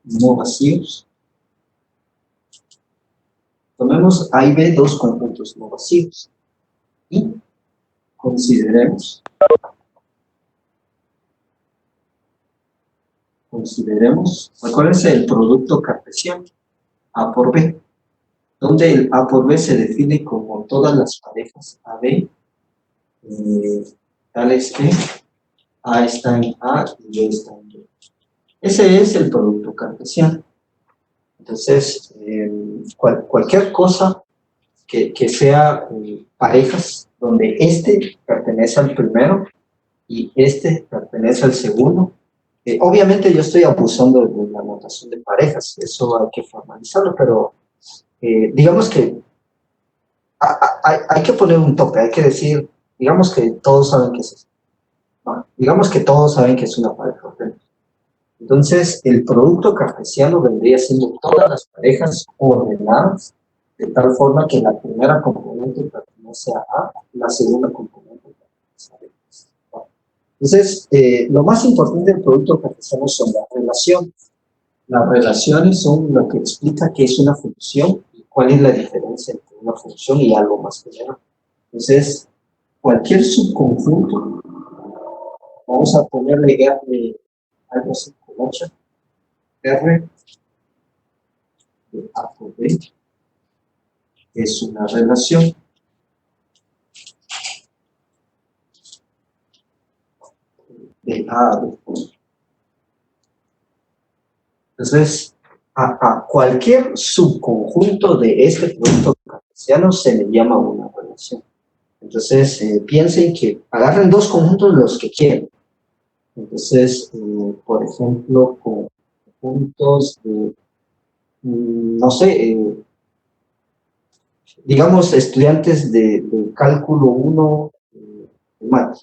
no vacíos. Tomemos A y B dos conjuntos no vacíos y consideremos acuérdense el producto cartesiano A por B, donde el A por B se define como todas las parejas AB, tales que A está en A y B está en B. Ese es el producto cartesiano. Entonces, cualquier cosa que sea parejas, donde este pertenece al primero y este pertenece al segundo. Obviamente yo estoy abusando de la notación de parejas, eso hay que formalizarlo, pero digamos que hay que poner un tope, hay que decir, digamos que todos saben que es eso. ¿No? Digamos que todos saben que es una pareja. ¿Okay? Entonces, el producto cartesiano vendría siendo todas las parejas ordenadas de tal forma que la primera componente pertenece a A, la segunda componente pertenece a B. ¿No? Entonces, lo más importante del producto cartesiano son las relaciones. Las relaciones son lo que explica qué es una función y cuál es la diferencia entre una función y algo más general. Entonces, cualquier subconjunto, vamos a ponerle R, algo así como 8, R de A por B es una relación. De A a B. Entonces, a cualquier subconjunto de este producto cartesiano se le llama una relación. Entonces, piensen que agarren dos conjuntos los que quieran. Entonces, por ejemplo, conjuntos de, no sé, digamos, estudiantes de cálculo 1 de mate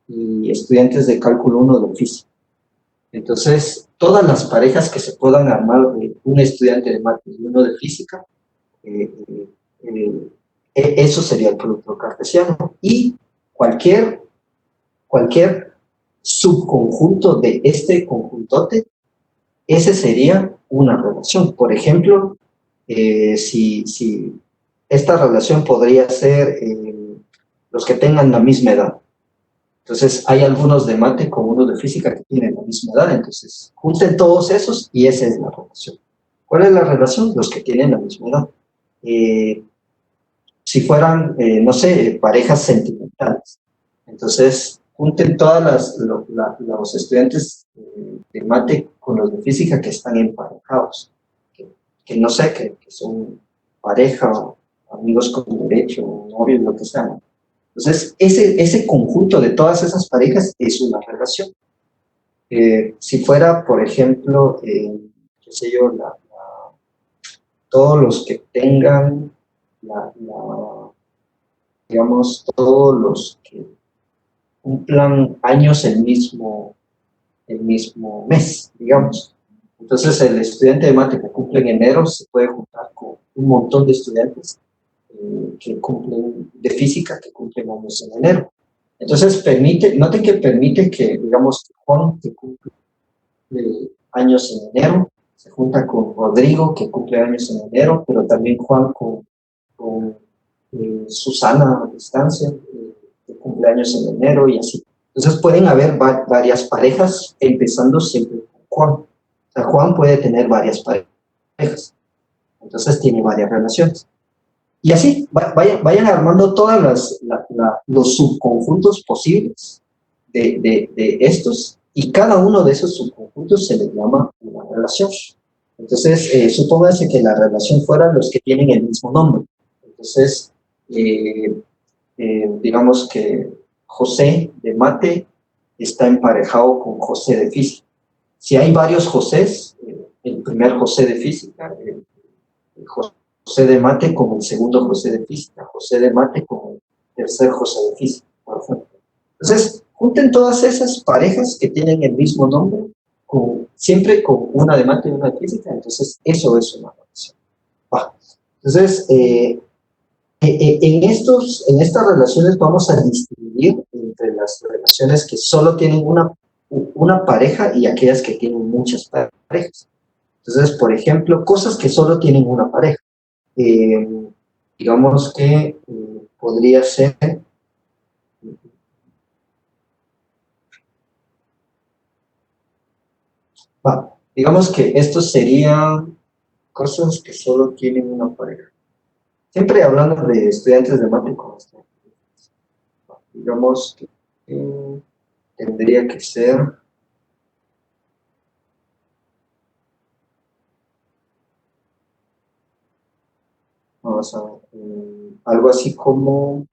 y estudiantes de cálculo 1 de física. Entonces, todas las parejas que se puedan armar de un estudiante de mate y uno de física, eso sería el producto cartesiano. Y cualquier subconjunto de este conjuntote, ese sería una relación. Por ejemplo, si esta relación podría ser los que tengan la misma edad. Entonces, hay algunos de mate con uno de física que tienen la misma edad, entonces junten todos esos y esa es la relación. ¿Cuál es la relación? Los que tienen la misma edad. Si fueran, no sé, parejas sentimentales, entonces junten todas los estudiantes de mate con los de física que están emparejados, que no sé, que son pareja, amigos con derecho, novios, lo que sea. Entonces, ese conjunto de todas esas parejas es una relación. Si fuera, por ejemplo, qué sé yo, todos los que tengan digamos, todos los que cumplan años el mismo mes, digamos. Entonces, el estudiante de mate que cumple en enero se puede juntar con un montón de estudiantes que cumplen de física que cumplen años en enero. Entonces, noten que permite que, digamos, Juan, que cumple años en enero, se junta con Rodrigo, que cumple años en enero, pero también Juan con Susana a distancia, que cumple años en enero y así. Entonces, pueden haber varias parejas, empezando siempre con Juan. O sea, Juan puede tener varias parejas, entonces tiene varias relaciones. Y así, vayan armando todos los subconjuntos posibles de estos, y cada uno de esos subconjuntos se les llama una relación. Entonces, supónganse que la relación fuera los que tienen el mismo nombre. Entonces, digamos que José de mate está emparejado con José de física. Si hay varios Josés, el primer José de física, el José de mate con el segundo José de física, José de mate con el tercer José de física, por ejemplo. Entonces, junten todas esas parejas que tienen el mismo nombre, siempre con una de mate y una de física, entonces eso es una relación. Entonces, en estas relaciones vamos a distinguir entre las relaciones que solo tienen una pareja y aquellas que tienen muchas parejas. Entonces, por ejemplo, cosas que solo tienen una pareja. Digamos que podría ser, digamos que estos serían cosas que solo tienen una pareja. Siempre hablando de estudiantes de matemáticas, digamos que tendría que ser, vamos a ver, algo así como,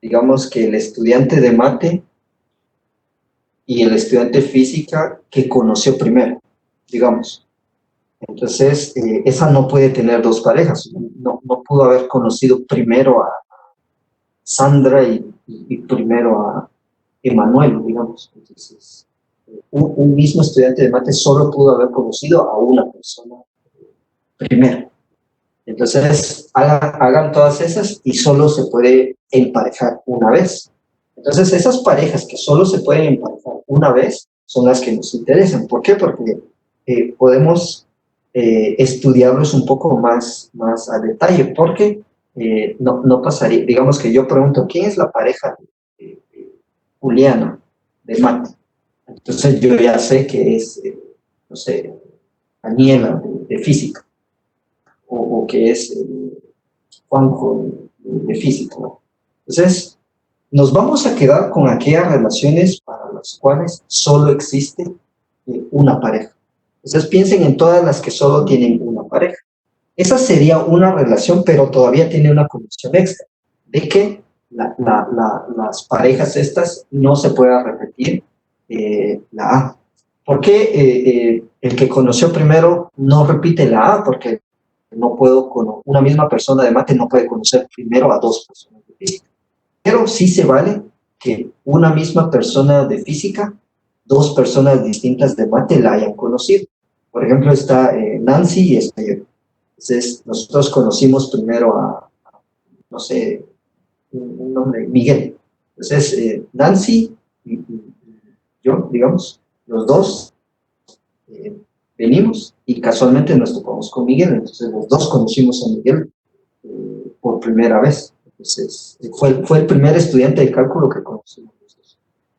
digamos que el estudiante de mate y el estudiante de física que conoció primero, digamos. Entonces, esa no puede tener dos parejas. No pudo haber conocido primero a Sandra y primero a Emanuel, digamos. Entonces, un mismo estudiante de mate solo pudo haber conocido a una persona primero. Entonces, hagan todas esas y solo se puede emparejar una vez. Entonces, esas parejas que solo se pueden emparejar una vez son las que nos interesan. ¿Por qué? Porque podemos estudiarlos un poco más a detalle, porque no pasaría, digamos que yo pregunto, ¿quién es la pareja de Juliana de mate? Entonces yo ya sé que es, no sé, Daniela de física, o que es Juanjo de física, ¿no? Entonces, nos vamos a quedar con aquellas relaciones para las cuales solo existe una pareja. Entonces piensen en todas las que solo tienen una pareja. Esa sería una relación, pero todavía tiene una condición extra, de que las parejas estas no se pueda repetir la A. ¿Por qué el que conoció primero no repite la A? Porque no puedo, con una misma persona de mate no puede conocer primero a dos personas de física. Pero sí se vale que una misma persona de física, dos personas distintas de mate la hayan conocido. Por ejemplo, está Nancy y está yo. Entonces, nosotros conocimos primero no sé, un nombre, Miguel. Entonces, Nancy y yo, digamos, los dos eh, venimos y casualmente nos topamos con Miguel. Entonces, los dos conocimos a Miguel por primera vez. Entonces, fue el primer estudiante de cálculo que conocimos.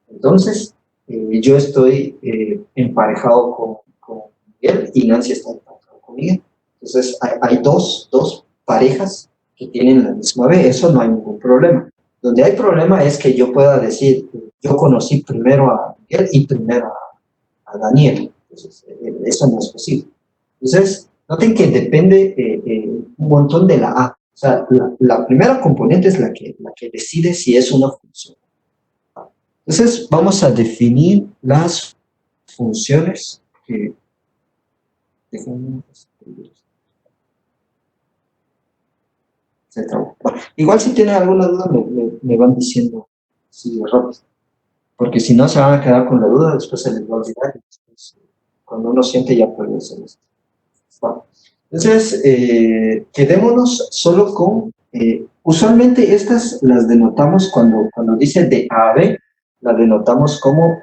Entonces, yo estoy emparejado con Miguel y Nancy está emparejado con Miguel. Entonces, hay dos parejas que tienen la misma B, eso no hay ningún problema. Donde hay problema es que yo pueda decir, yo conocí primero a Miguel y primero a Daniel. Entonces, eso no es posible. Entonces, noten que depende un montón de la A. O sea, la primera componente es la que decide si es una función. Entonces, vamos a definir las funciones que... Se trabó. Bueno, igual si tienen alguna duda me van diciendo si rápido, porque si no se van a quedar con la duda, después se les va a olvidar. Después, cuando uno siente ya puede hacer esto. Bueno, entonces, quedémonos solo con... usualmente estas las denotamos cuando dice de A a B, las denotamos como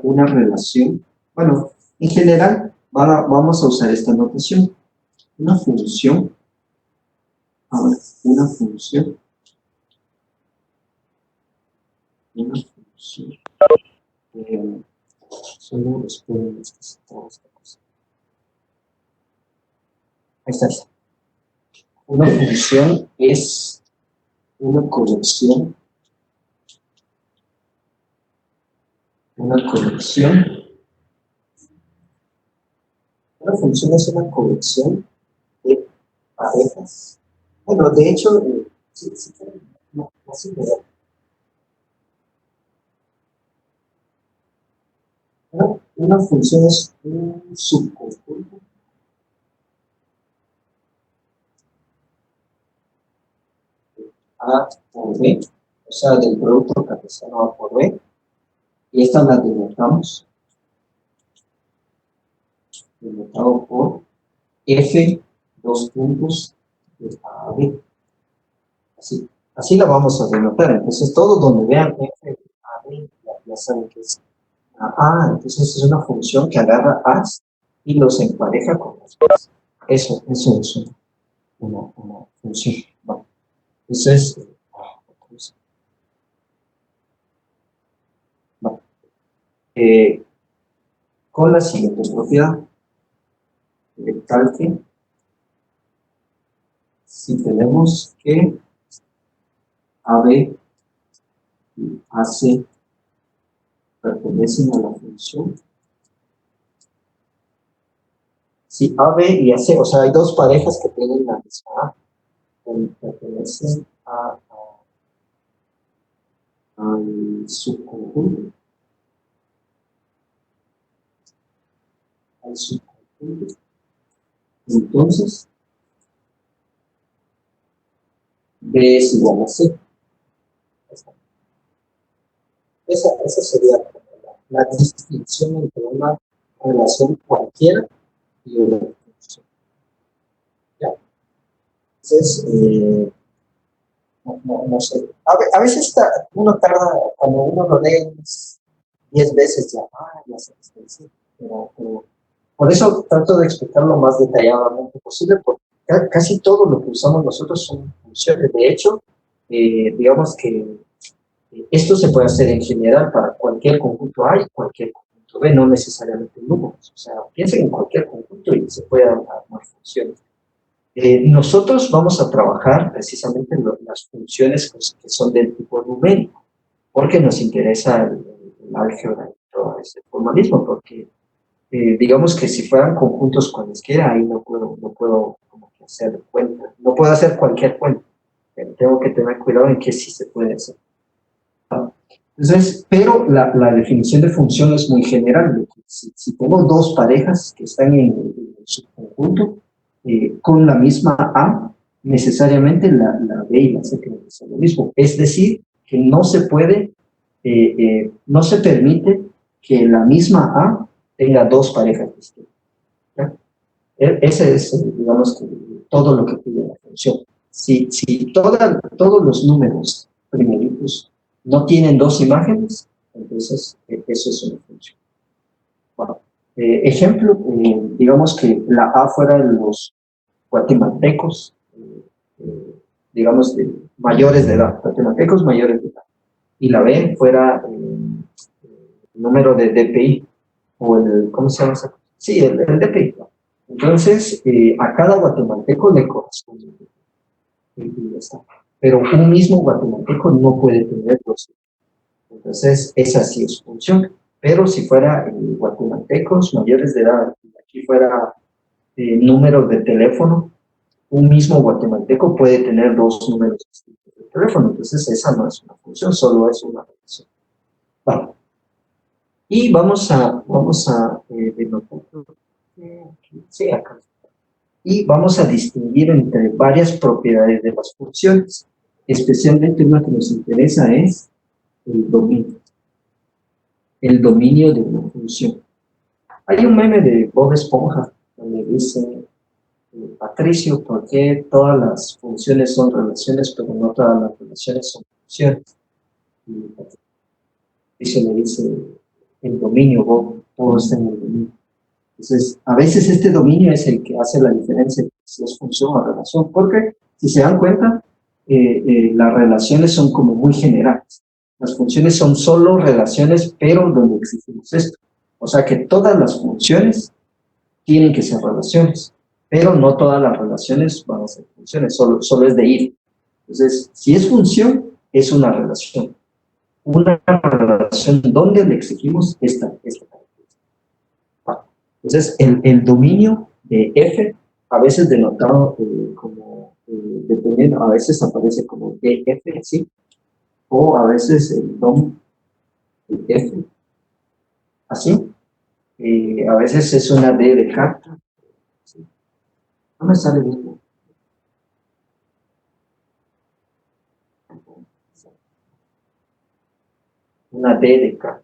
una relación. Bueno, en general vamos a usar esta notación. Una función, ahora, una función, una función. Solo espero necesitar esta cosa. Ahí está. Una función es una colección, una colección. Una función es una colección de parejas. Bueno, de hecho, sí, no, así me da. Una función es un subconjunto A por B, o sea, del producto cartesiano A por B, y esta la denotado por F, dos puntos de A a B. Así la vamos a denotar. Entonces, todo donde vean F, A, B, ya saben que es A. Entonces es una función que agarra A y los empareja con las cosas. Eso es una función. Bueno, entonces, bueno, con la siguiente propiedad, tal que si tenemos que AB y AC pertenecen a la función, si AB y AC, o sea, hay dos parejas que tienen la misma A, pertenecen al subconjunto, entonces B es igual a C. Esa sería la distinción entre una relación cualquiera y una función. ¿Ya? Entonces, no sé. A veces uno tarda, cuando uno lo lee 10 veces ya se distancia. Pero por eso trato de explicar lo más detalladamente posible, porque casi todo lo que usamos nosotros son funciones. De hecho, digamos que esto se puede hacer en general para cualquier conjunto A y cualquier conjunto B, no necesariamente números. O sea, piensen en cualquier conjunto y se pueden armar funciones. Nosotros vamos a trabajar precisamente en las funciones que son del tipo numérico, porque nos interesa el álgebra y todo ese formalismo, porque digamos que si fueran conjuntos cualesquiera, ahí no puedo como que hacer cuenta, no puedo hacer cualquier cuenta, tengo que tener cuidado en qué sí se puede hacer. Entonces, pero la definición de función es muy general. Si tengo dos parejas que están en su conjunto, con la misma A, necesariamente la B y la C tienen que ser lo mismo. Es decir, que no se puede, no se permite que la misma A tenga dos parejas distintas. ¿Ya? Ese es, digamos, que todo lo que pide la función. Si todos los números primeritos no tienen dos imágenes, entonces eso es una función. Bueno, ejemplo, digamos que la A fuera de los guatemaltecos, digamos, mayores de edad, guatemaltecos mayores de edad, y la B fuera el número de DPI, o ¿cómo se llama esa cosa? Sí, el DPI. Entonces, a cada guatemalteco le corresponde. Y ya está. Pero un mismo guatemalteco no puede tener dos. Entonces, esa sí es función. Pero si fuera guatemaltecos mayores de edad, aquí fuera números de teléfono, un mismo guatemalteco puede tener dos números distintos de teléfono. Entonces, esa no es una función, solo es una relación. Vale. Y vamos a denotar. Sí, acá. Y vamos a distinguir entre varias propiedades de las funciones. Especialmente una que nos interesa es el dominio. El dominio de una función. Hay un meme de Bob Esponja donde dice, Patricio, ¿por qué todas las funciones son relaciones, pero no todas las relaciones son funciones? Y Patricio le dice, el dominio, Bob, todo está en el dominio. Entonces, a veces este dominio es el que hace la diferencia entre si es función o relación, porque si se dan cuenta, las relaciones son como muy generales. Las funciones son solo relaciones, pero donde exigimos esto. O sea que todas las funciones tienen que ser relaciones, pero no todas las relaciones van a ser funciones, solo es de ir. Entonces, si es función, es una relación. Una relación donde le exigimos esta característica. Entonces, el dominio de F, a veces denotado como, dependiendo, a veces aparece como DF, ¿sí? O a veces el dom de F, así. A veces es una D de carta. ¿Sí? No me sale bien. Una D de carta.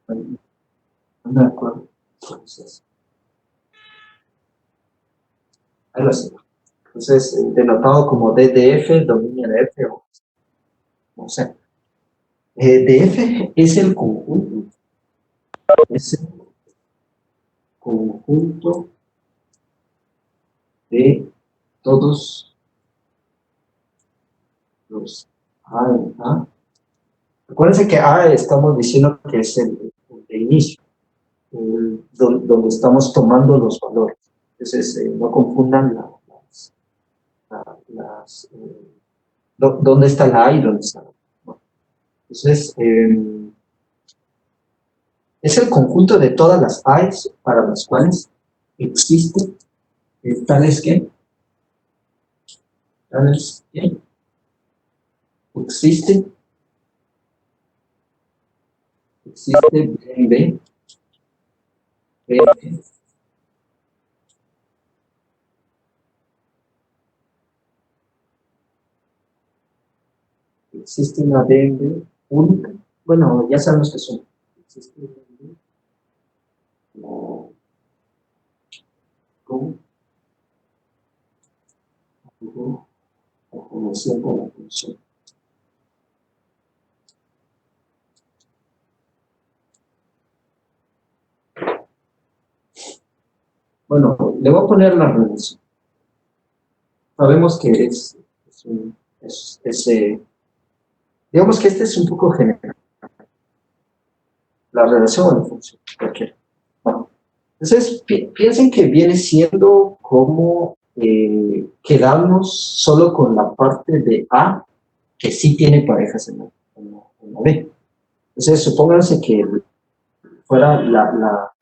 No me acuerdo. Entonces, algo así. Entonces, denotado como DDF, dominio de F, o no sé. DF es el conjunto es el conjunto de todos los A en A. Acuérdense que A estamos diciendo que es el de inicio, donde estamos tomando los valores. Entonces, no confundan dónde está la A y dónde está la A. Bueno, entonces, es el conjunto de todas las A's para las cuales existe tales que existe B, B, B, existe una B única. Bueno, ya sabemos que son. Existe una B con la función con la función. Bueno, le voy a poner la relación. Sabemos que digamos que este es un poco general. La relación o la función, cualquiera. Bueno, entonces piensen que viene siendo como quedarnos solo con la parte de A que sí tiene parejas en la B. Entonces, supónganse que fuera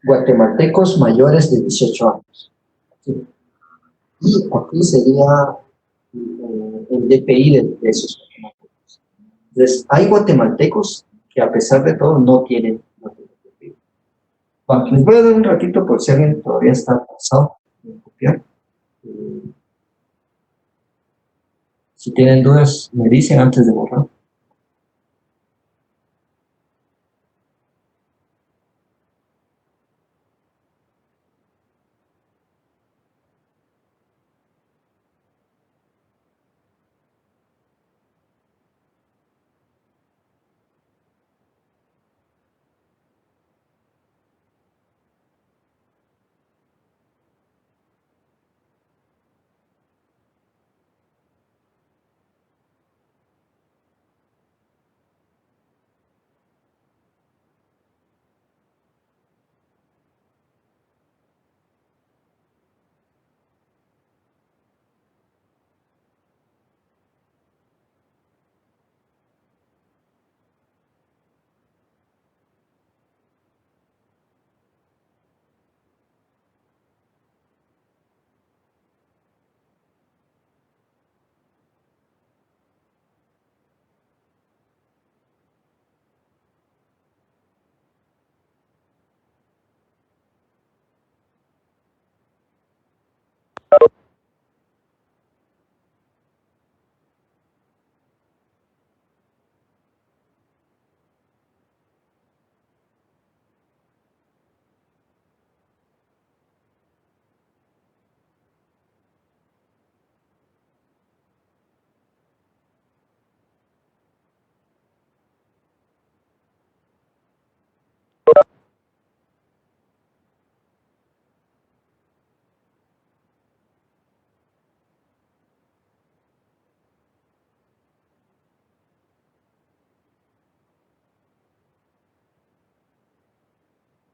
guatemaltecos mayores de 18 años. ¿Sí? Y aquí sería el DPI de esos guatemaltecos. Entonces, hay guatemaltecos que a pesar de todo no tienen DPI. Bueno, les voy a dar un ratito por si alguien todavía está pasado en copiar. Si tienen dudas, me dicen antes de borrar.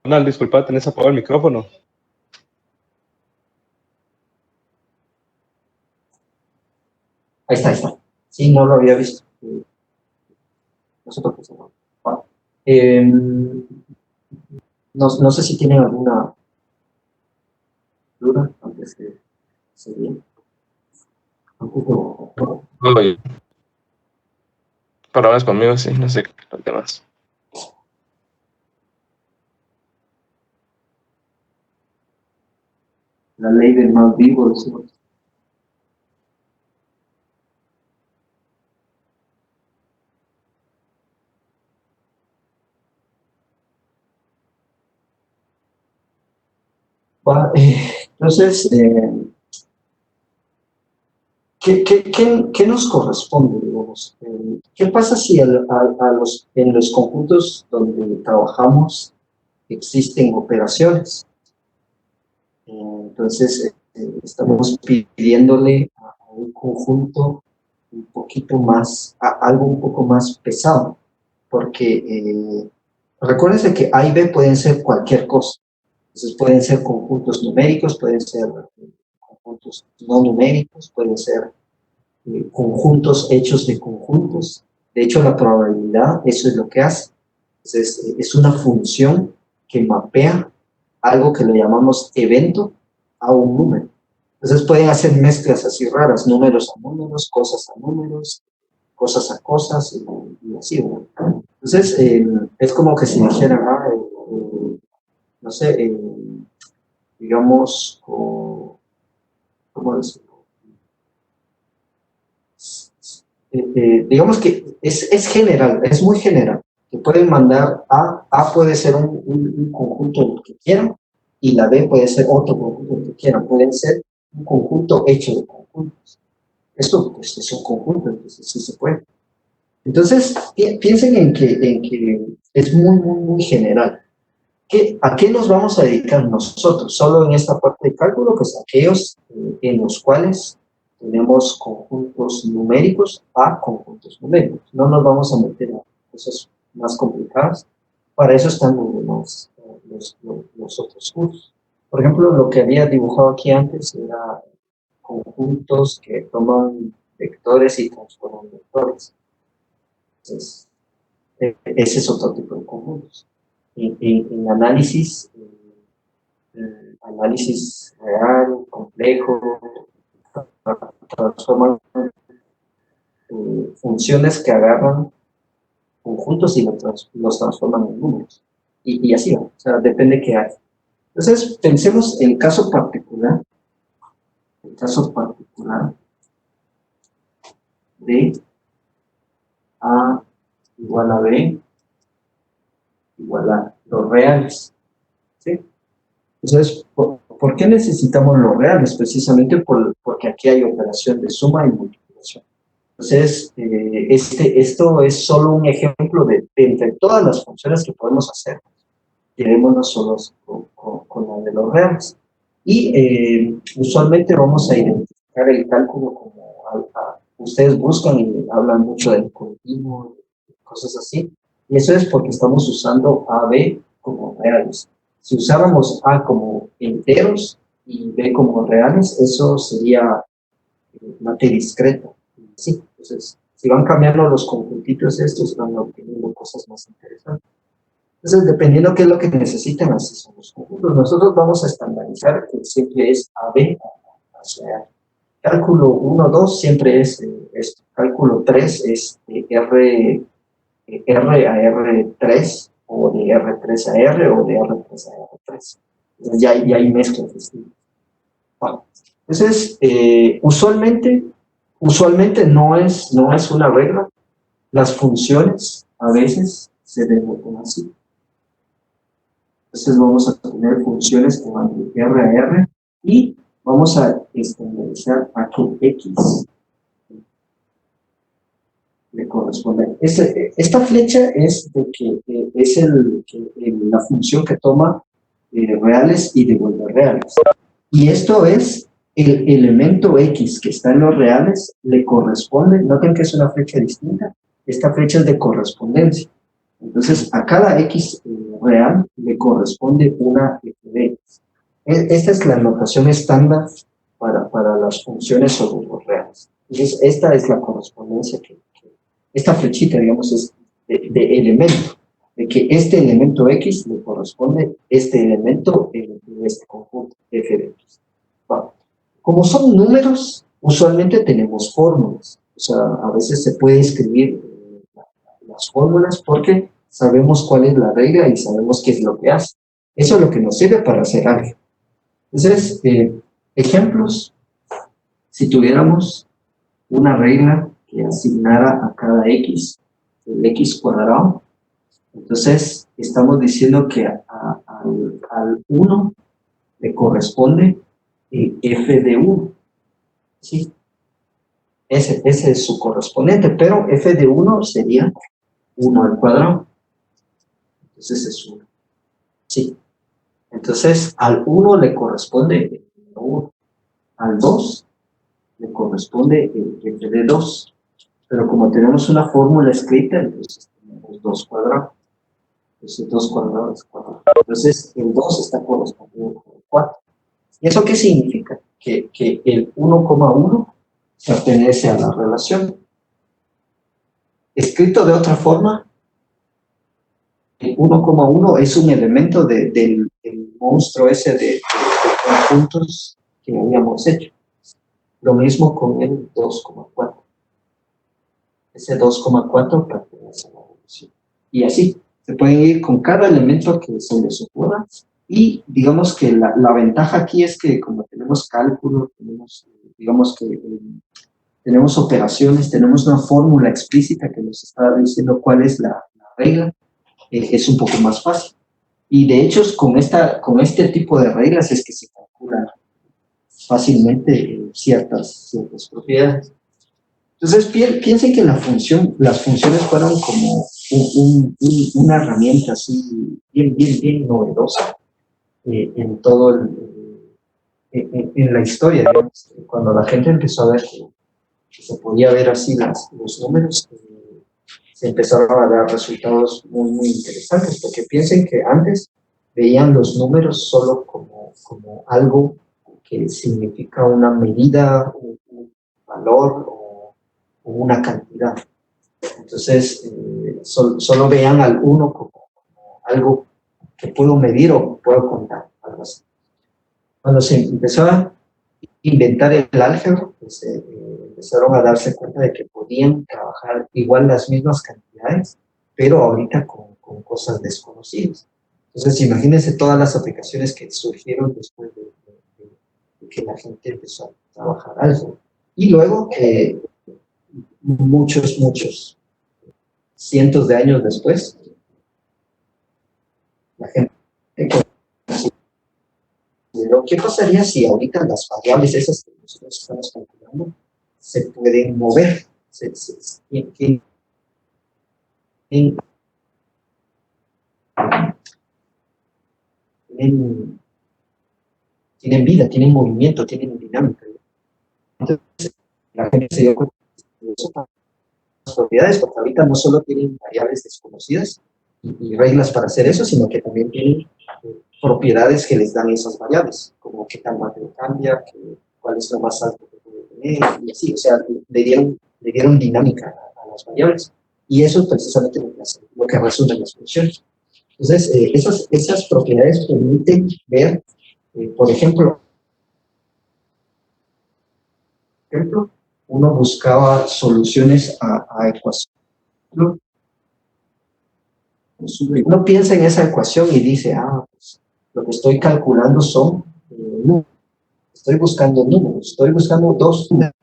Ronald, disculpa, tenés apagado el micrófono. Ahí está, ahí está. Sí, no lo había visto. No sé por qué se no. Bueno, no sé si tienen alguna duda antes de seguir. Oye, palabras conmigo, sí, no sé los demás. La ley del más vivo, decimos. Entonces, ¿Qué nos corresponde, digamos? ¿Qué pasa si en los conjuntos donde trabajamos existen operaciones? Entonces, estamos pidiéndole a un conjunto un poquito más, algo un poco más pesado, porque recuérdense que A y B pueden ser cualquier cosa. Entonces, pueden ser conjuntos numéricos, pueden ser conjuntos no numéricos, pueden ser conjuntos hechos de conjuntos. De hecho, la probabilidad, eso es lo que hace. Entonces, es una función que mapea algo que le llamamos evento a un número. Entonces, pueden hacer mezclas así raras, números a números, cosas a números, cosas a cosas, y así, ¿no? Entonces, es como que si dijeran, no sé, digamos, ¿cómo decirlo? Digamos que es general, es muy general, que pueden mandar A puede ser un conjunto que quieran, y la B puede ser otro conjunto que quieran, pueden ser un conjunto hecho de conjuntos. Esto pues, es un conjunto, entonces sí se puede. Entonces, piensen en que es muy general. ¿A qué nos vamos a dedicar nosotros? Solo en esta parte de cálculo, pues aquellos en los cuales tenemos conjuntos numéricos a conjuntos numéricos. No nos vamos a meter a cosas más complicadas. Para eso están los otros cursos. Por ejemplo, lo que había dibujado aquí antes era conjuntos que toman vectores y transforman vectores. Entonces, ese es otro tipo de conjuntos. En análisis, análisis real, complejo, transforman funciones que agarran conjuntos y los transforman en números. Y así, o sea, depende qué hay. Entonces, pensemos en el caso particular de A igual a B igual a los reales, ¿sí? Entonces, ¿por qué necesitamos los reales? Precisamente porque aquí hay operación de suma y multiplicación. Entonces, esto es solo un ejemplo de entre todas las funciones que podemos hacer, quedémonos solos con la de los reales. Y usualmente vamos a identificar el cálculo como ustedes buscan y hablan mucho del continuo, cosas así, y eso es porque estamos usando A, B como reales. Si usáramos A como enteros y B como reales, eso sería mate discreta. Sí, entonces, si van cambiando los conjuntitos estos, van obteniendo cosas más interesantes. Entonces, dependiendo qué es lo que necesiten, así son los conjuntos. Nosotros vamos a estandarizar que siempre es AB a real. Cálculo 1, 2 siempre es esto. Cálculo 3 es R a R3, o de R3 a R, o de R3 a R3. Entonces, ya hay mezclas distintas. Bueno, entonces, usualmente no es una regla. Las funciones a veces se denotan así. Entonces vamos a tener funciones que van de R a R y vamos a estandarizar a que X le corresponde. Esta flecha es de que es la función que toma reales y devuelve reales. Y esto es el elemento X que está en los reales, le corresponde, noten que es una flecha distinta, esta flecha es de correspondencia. Entonces, a cada X real le corresponde una F de X. Esta es la notación estándar para las funciones sobre los reales. Entonces, esta es la correspondencia esta flechita, digamos, es de elemento, de que este elemento X le corresponde este elemento en este conjunto F de X. Bueno, como son números, usualmente tenemos fórmulas. O sea, a veces se puede escribir las fórmulas porque sabemos cuál es la regla y sabemos qué es lo que hace. Eso es lo que nos sirve para hacer algo. Entonces, ejemplos, si tuviéramos una regla que asignara a cada X el X cuadrado, entonces estamos diciendo que al 1 le corresponde F de 1, ¿sí? ese es su correspondiente, pero f de 1 sería 1 al cuadrado. Entonces es 1. Sí. Entonces al 1 le corresponde el 1. Al 2 le corresponde el f de 2. Pero como tenemos una fórmula escrita, entonces tenemos 2 cuadrados. Entonces 2 cuadrados es 4. Entonces el 2 está correspondido con el 4. ¿Y eso qué significa? Que el 1,1 pertenece a la relación. Escrito de otra forma, el 1,1 es un elemento del monstruo ese de conjuntos que habíamos hecho. Lo mismo con el 2,4. Ese 2,4 pertenece a la relación. Y así, se pueden ir con cada elemento que se les ocurra. Y digamos que la ventaja aquí es que como tenemos cálculo, digamos que tenemos operaciones, tenemos una fórmula explícita que nos está diciendo cuál es la regla, es un poco más fácil. Y de hecho, con este tipo de reglas es que se calculan fácilmente ciertas propiedades. Entonces, piensen que las funciones fueron como una herramienta así bien novedosa en todo en la historia, digamos. Cuando la gente empezó a ver que se podía ver así los números, se empezaron a dar resultados muy interesantes, porque piensen que antes veían los números solo como algo que significa una medida, un valor o una cantidad. Entonces, solo veían al 1 como algo que puedo medir o puedo contar, algo así. Cuando se empezó a inventar el álgebra, pues, empezaron a darse cuenta de que podían trabajar igual las mismas cantidades, pero ahorita con cosas desconocidas. Entonces, imagínense todas las aplicaciones que surgieron después de que la gente empezó a trabajar álgebra. Y luego, muchos cientos de años después, la gente consideró, ¿qué pasaría si ahorita las variables esas que nosotros estamos calculando se pueden mover? Tienen vida, tienen movimiento, tienen dinámica. Entonces, la gente se dio cuenta de eso, las propiedades, porque ahorita no solo tienen variables desconocidas y reglas para hacer eso, sino que también tienen propiedades que les dan esas variables, como qué tan rápido cambia, cuál es lo más alto que puede tener, y así, o sea, le dieron dinámica a las variables. Y eso es precisamente lo que resuelven las funciones. Entonces, esas propiedades permiten ver, por ejemplo, uno buscaba soluciones a ecuaciones. Uno piensa en esa ecuación y dice, pues, lo que estoy calculando son números. Estoy buscando números, estoy buscando dos números.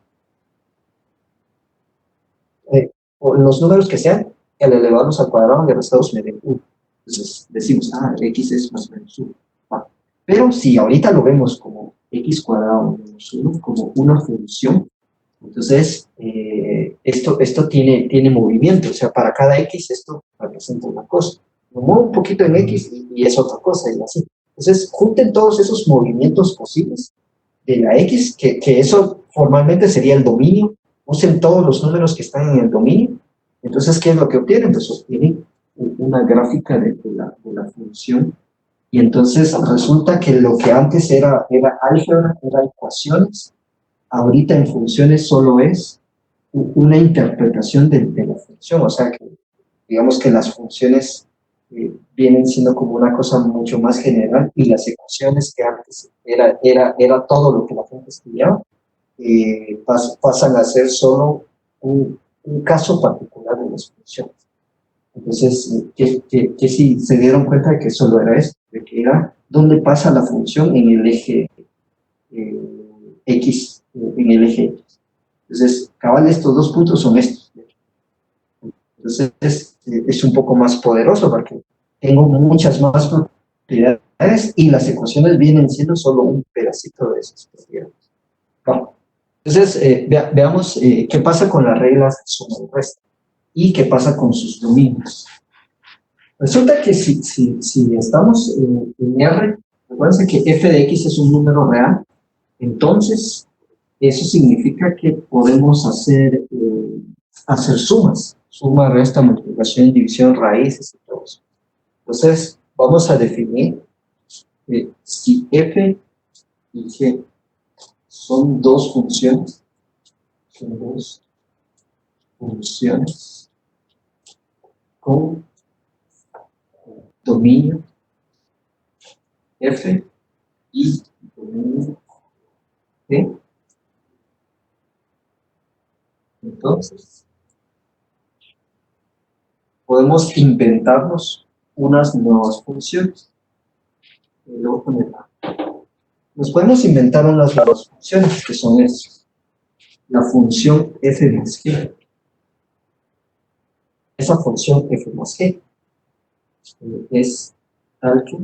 Los números que sean, que al elevarlos al cuadrado y restados me den 1. Entonces decimos, x es más o menos 1. Pero si ahorita lo vemos como x cuadrado menos 1, como una función, entonces esto tiene movimiento, o sea, para cada x esto representa una cosa. Lo muevo un poquito en x y es otra cosa, y así. Entonces, junten todos esos movimientos posibles de la x, que eso formalmente sería el dominio. Usen todos los números que están en el dominio. Entonces, ¿qué es lo que obtienen? Pues obtienen una gráfica de la función. Y entonces resulta que lo que antes era álgebra, era ecuaciones, ahorita en funciones solo es una interpretación de la función. O sea, que digamos que las funciones vienen siendo como una cosa mucho más general, y las ecuaciones que antes era todo lo que la gente estudiaba, pasan a ser solo un caso particular de las funciones. Entonces, que si se dieron cuenta de que solo era esto, de que era dónde pasa la función en el eje X, en el eje X. Entonces, cabal, estos dos puntos son estos. Entonces, es un poco más poderoso porque tengo muchas más propiedades y las ecuaciones vienen siendo solo un pedacito de esas propiedades. Bueno, Entonces, veamos qué pasa con las reglas de suma y resta y qué pasa con sus dominios. Resulta que si estamos en R, recuerden que f de x es un número real, entonces eso significa que podemos hacer sumas, suma, resta, multiplicación, división, raíces y todo eso. Entonces, vamos a definir si f y g son dos funciones, con dominio f y dominio g. Entonces, podemos inventarnos unas nuevas funciones. Nos podemos inventar unas nuevas funciones que son estas. La función f más g. Esa función f más g es tal que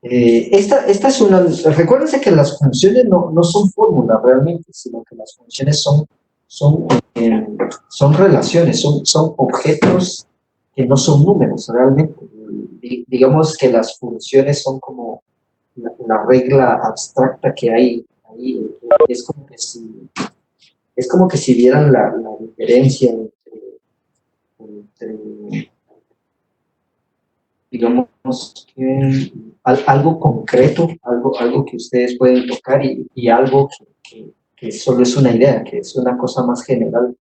esta es una. Recuérdense que las funciones no son fórmulas realmente, sino que las funciones son relaciones, son objetos que no son números realmente. Digamos que las funciones son como la regla abstracta que hay ahí. Es como que si vieran la diferencia entre digamos que algo concreto, algo que ustedes pueden tocar y algo que solo es una idea, que es una cosa más general,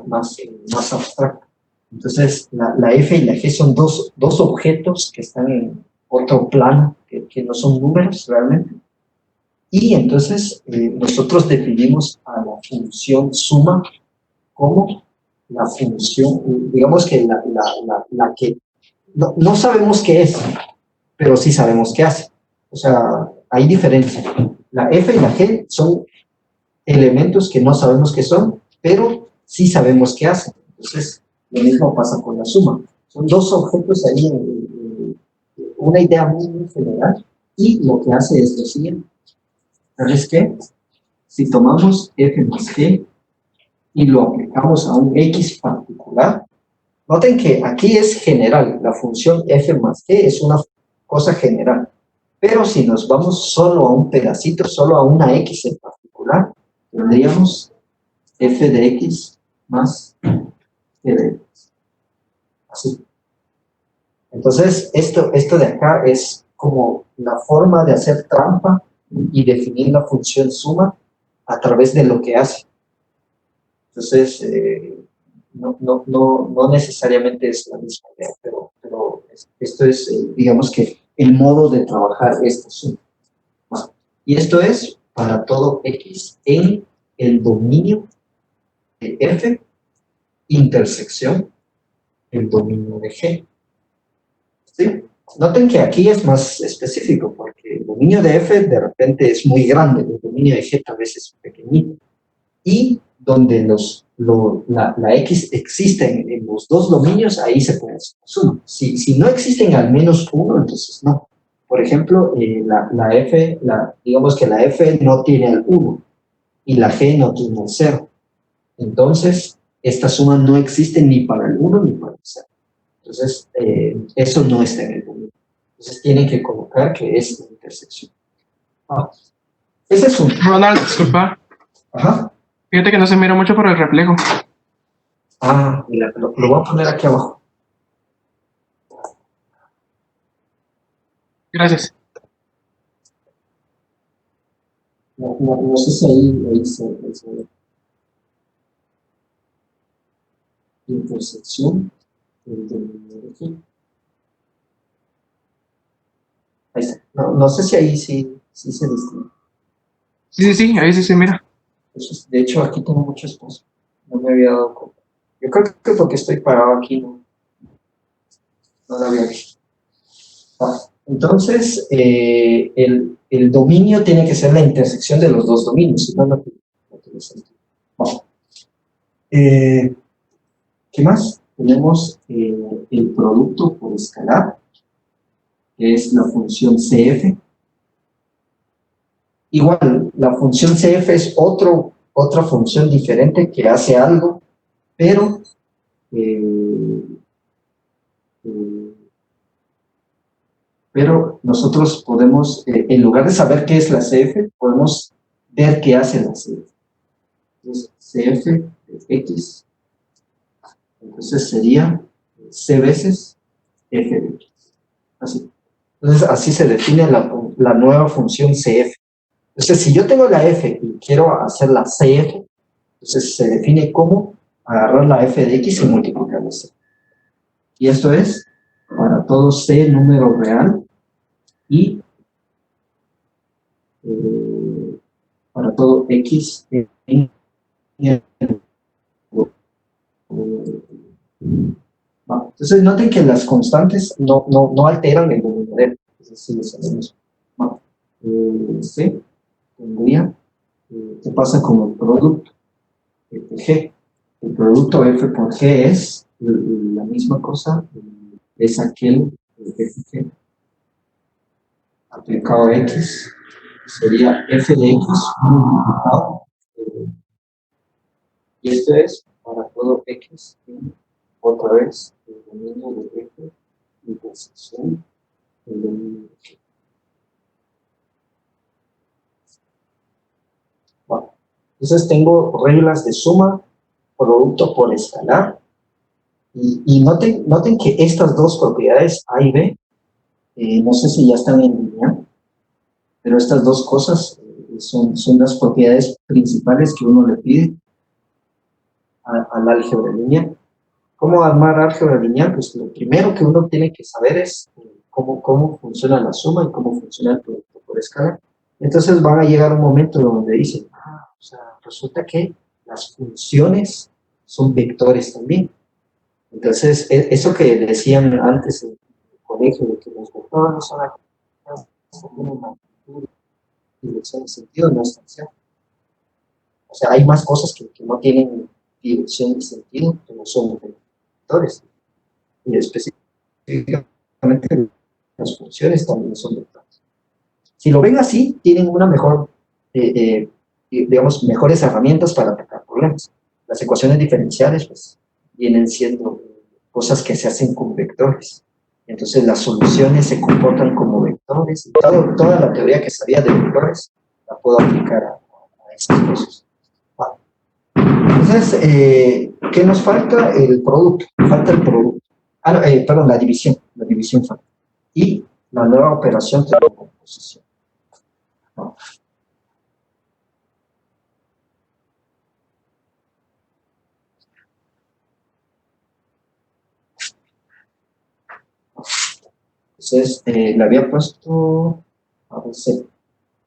más abstracta. Entonces, la F y la G son dos objetos que están en otro plano, que no son números realmente. Y entonces, nosotros definimos a la función suma como la función, digamos que la que no sabemos qué es, pero sí sabemos qué hace. O sea, hay diferencia. La F y la G son elementos que no sabemos qué son, pero sí sabemos qué hacen. Entonces, lo mismo pasa con la suma. Son dos objetos ahí una idea muy general, y lo que hace es lo siguiente. ¿Sabes qué? Si tomamos F más G y lo aplicamos a un X particular, noten que aquí es general, la función f más g es una cosa general, pero si nos vamos solo a un pedacito, solo a una x en particular, tendríamos f de x más g de x. Así. Entonces, esto de acá es como la forma de hacer trampa y definir la función suma a través de lo que hace. Entonces, no necesariamente es la misma idea, pero esto es, digamos que, el modo de trabajar esta suma. Y esto es para todo x en el dominio de f, intersección el dominio de g. ¿Sí? Noten que aquí es más específico, porque el dominio de f de repente es muy grande, el dominio de g tal vez es pequeñito. Y donde la X existe en los dos dominios, ahí se puede hacer suma. Si no existen al menos uno, entonces no. Por ejemplo, la F, digamos que la F no tiene el 1 y la G no tiene el 0. Entonces, esta suma no existe ni para el 1 ni para el 0. Entonces, eso no está en el dominio. Entonces, tienen que colocar que es la intersección. Ese es un... Ronald, disculpa. Ajá. Fíjate que no se mira mucho por el reflejo. Mira, lo voy a poner aquí abajo. Gracias. No sé si ahí se ve. Intersección del dominio de G. Ahí está. No sé si ahí sí se distingue. Sí, ahí sí se mira. De hecho, aquí tengo mucho espacio. No me había dado cuenta. Yo creo que porque estoy parado aquí no lo había visto. Entonces, el dominio tiene que ser la intersección de los dos dominios, si no tiene sentido. ¿Qué más? Tenemos el producto por escalar, que es la función CF. Igual, la función CF es otra función diferente que hace algo, pero eh, eh, pero nosotros podemos, en lugar de saber qué es la CF, podemos ver qué hace la CF. Entonces, CF de X, entonces sería C veces F de X. Así. Entonces, así se define la nueva función CF. Entonces, si yo tengo la F y quiero hacer la CF, entonces se define como agarrar la F de X y multiplicarla. Y esto es para todo C número real y para todo X en entonces noten que las constantes no alteran el denominador. Entonces sí es lo mismo. C tendría, ¿qué pasa con el producto? G. El producto F por G es la misma cosa, es aquel F aplicado a X, sería F de X multiplicado, y esto es para todo X, otra vez el dominio de F intersección el dominio de G. Bueno, entonces tengo reglas de suma, producto por escalar, y noten que estas dos propiedades A y B, no sé si ya están en línea, pero estas dos cosas son las propiedades principales que uno le pide al álgebra lineal. ¿Cómo armar álgebra lineal? Pues lo primero que uno tiene que saber es cómo funciona la suma y cómo funciona el producto por escala. Entonces van a llegar un momento donde dicen, o sea, resulta que las funciones son vectores también. Entonces, eso que decían antes en el colegio, de que los vectores son una dirección de sentido, no es tan cierto. O sea, hay más cosas que no tienen dirección de sentido, que no son vectores. Y específicamente las funciones también son vectores. Si lo ven así, tienen una mejor, digamos, mejores herramientas para atacar problemas. Las ecuaciones diferenciales, pues, vienen siendo cosas que se hacen con vectores. Entonces, las soluciones se comportan como vectores. Toda la teoría que sabía de vectores la puedo aplicar a esas cosas. Entonces, ¿qué nos falta? El producto. Falta el producto. Perdón, la división. La división falta. Y la nueva operación de la composición. ¿No? Entonces, le había puesto a ver, C.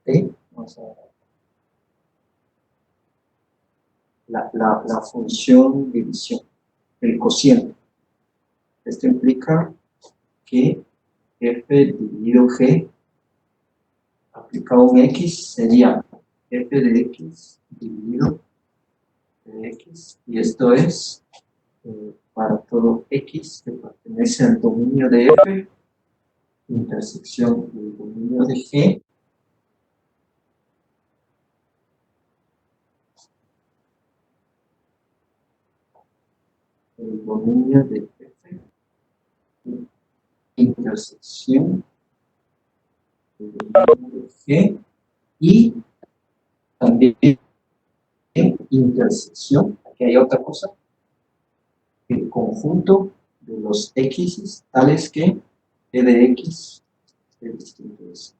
¿Sí? Vamos a ver. La función división, el cociente. Esto implica que f dividido g aplicado a un x sería f de x dividido de x, y esto es para todo x que pertenece al dominio de f, intersección del dominio de g, el dominio de f, intersección del dominio de g, y también intersección, aquí hay otra cosa, el conjunto de los x tales que e de x es distinto de eso.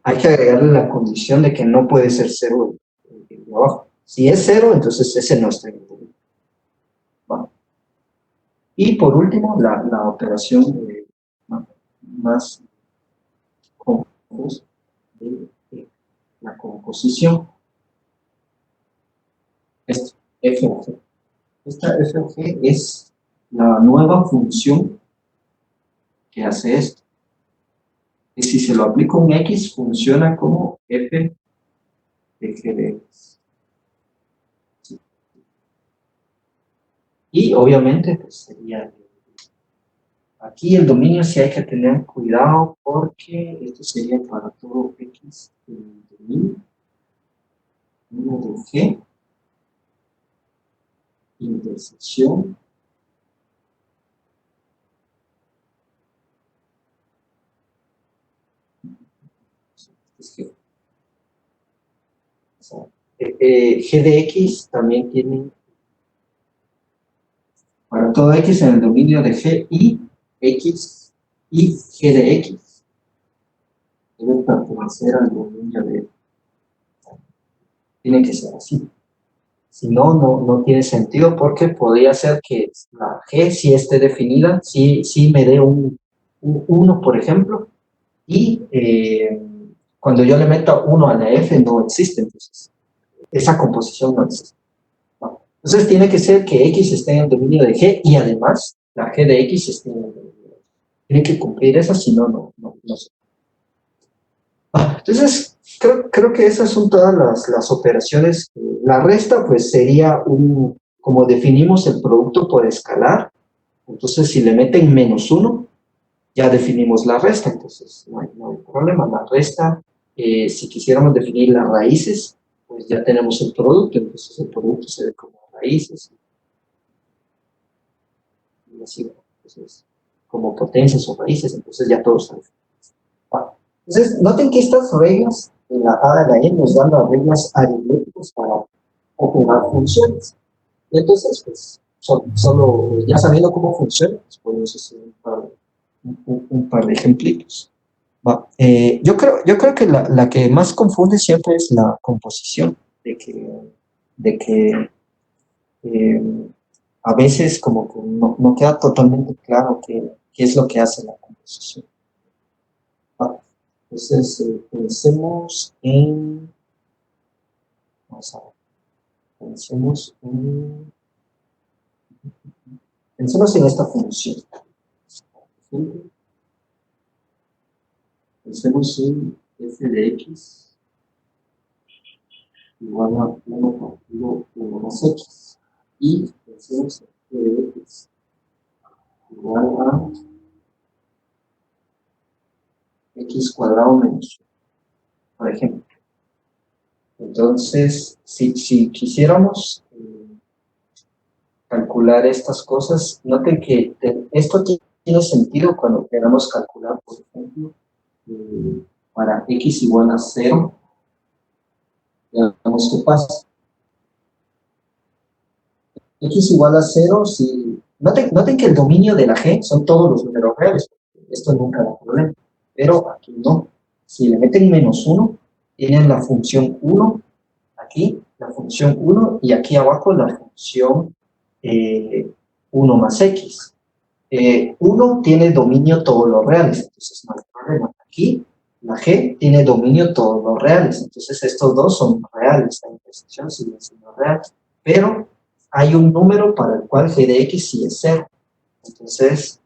Hay que agregarle la condición de que no puede ser cero el de abajo. Si es cero, entonces ese no está en el dominio. Bueno. Y por último, la operación más confusa de la composición. Esto, f o g. Esta f o g es la nueva función que hace esto. Y si se lo aplico a un x, funciona como f de g de x. ¿Sí? Y obviamente pues, sería Aquí el dominio sí hay que tener cuidado porque esto sería para todo X en el dominio. Uno de G, intersección, es G. O sea, G de X también tiene, para todo X en el dominio de G y X y G de X, debe pertenecer al dominio de, tiene que ser así. Si no, no tiene sentido porque podría ser que la G sí esté definida, sí me dé un 1, por ejemplo, y cuando yo le meto 1 a la F no existe, entonces esa composición no existe. ¿No? Entonces tiene que ser que X esté en el dominio de G y además la G de X esté en el dominio de G. Tiene que cumplir eso, si no sé. Entonces, creo que esas son todas las operaciones. La resta, pues, sería como definimos el producto por escalar, entonces si le meten -1, ya definimos la resta, entonces no hay problema. La resta, si quisiéramos definir las raíces, pues ya tenemos el producto, entonces el producto se ve como raíces, y así, entonces, como potencias o raíces, entonces ya todo está definido. Entonces, noten que estas reglas en la A de la E nos dan las reglas aritméticas para operar funciones. Y entonces, pues, solo ya sabiendo cómo funciona, pues podemos hacer un par de ejemplitos. Yo creo que la que más confunde siempre es la composición, de que a veces como que no queda totalmente claro qué es lo que hace la composición. Entonces, pensemos en, vamos a ver, pensemos en esta función. Pensemos en f de x igual a 1 partido 1 más x. Y pensemos en f de x igual a x cuadrado menos 1, por ejemplo. Entonces, si quisiéramos calcular estas cosas, noten que esto tiene sentido cuando queramos calcular, por ejemplo, para x igual a 0, veamos qué pasa. X igual a 0, si... Noten que el dominio de la G son todos los números reales, esto nunca da problema, pero aquí no. Si le meten -1, tienen la función 1, aquí la función 1, y aquí abajo la función 1 más x. 1 tiene dominio todos los reales, entonces no hay problema. Aquí la G tiene dominio todos los reales, entonces estos dos son reales, la intersección sigue siendo real, pero hay un número para el cual G de X sí es 0, entonces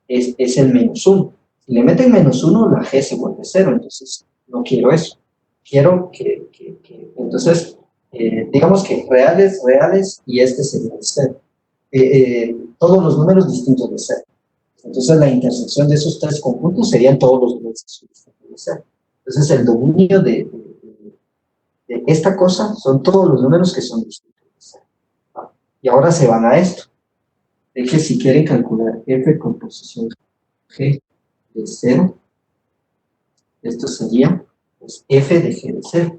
es el -1. Si le meten -1, la G se vuelve 0, entonces no quiero eso. Quiero entonces, digamos que reales, y este sería el 0. Todos los números distintos de 0. Entonces la intersección de esos tres conjuntos serían todos los números distintos de 0. Entonces el dominio de esta cosa son todos los números que son distintos de 0. Y ahora se van a esto. De que si quieren calcular f con posición g de 0, esto sería pues, f de g de 0.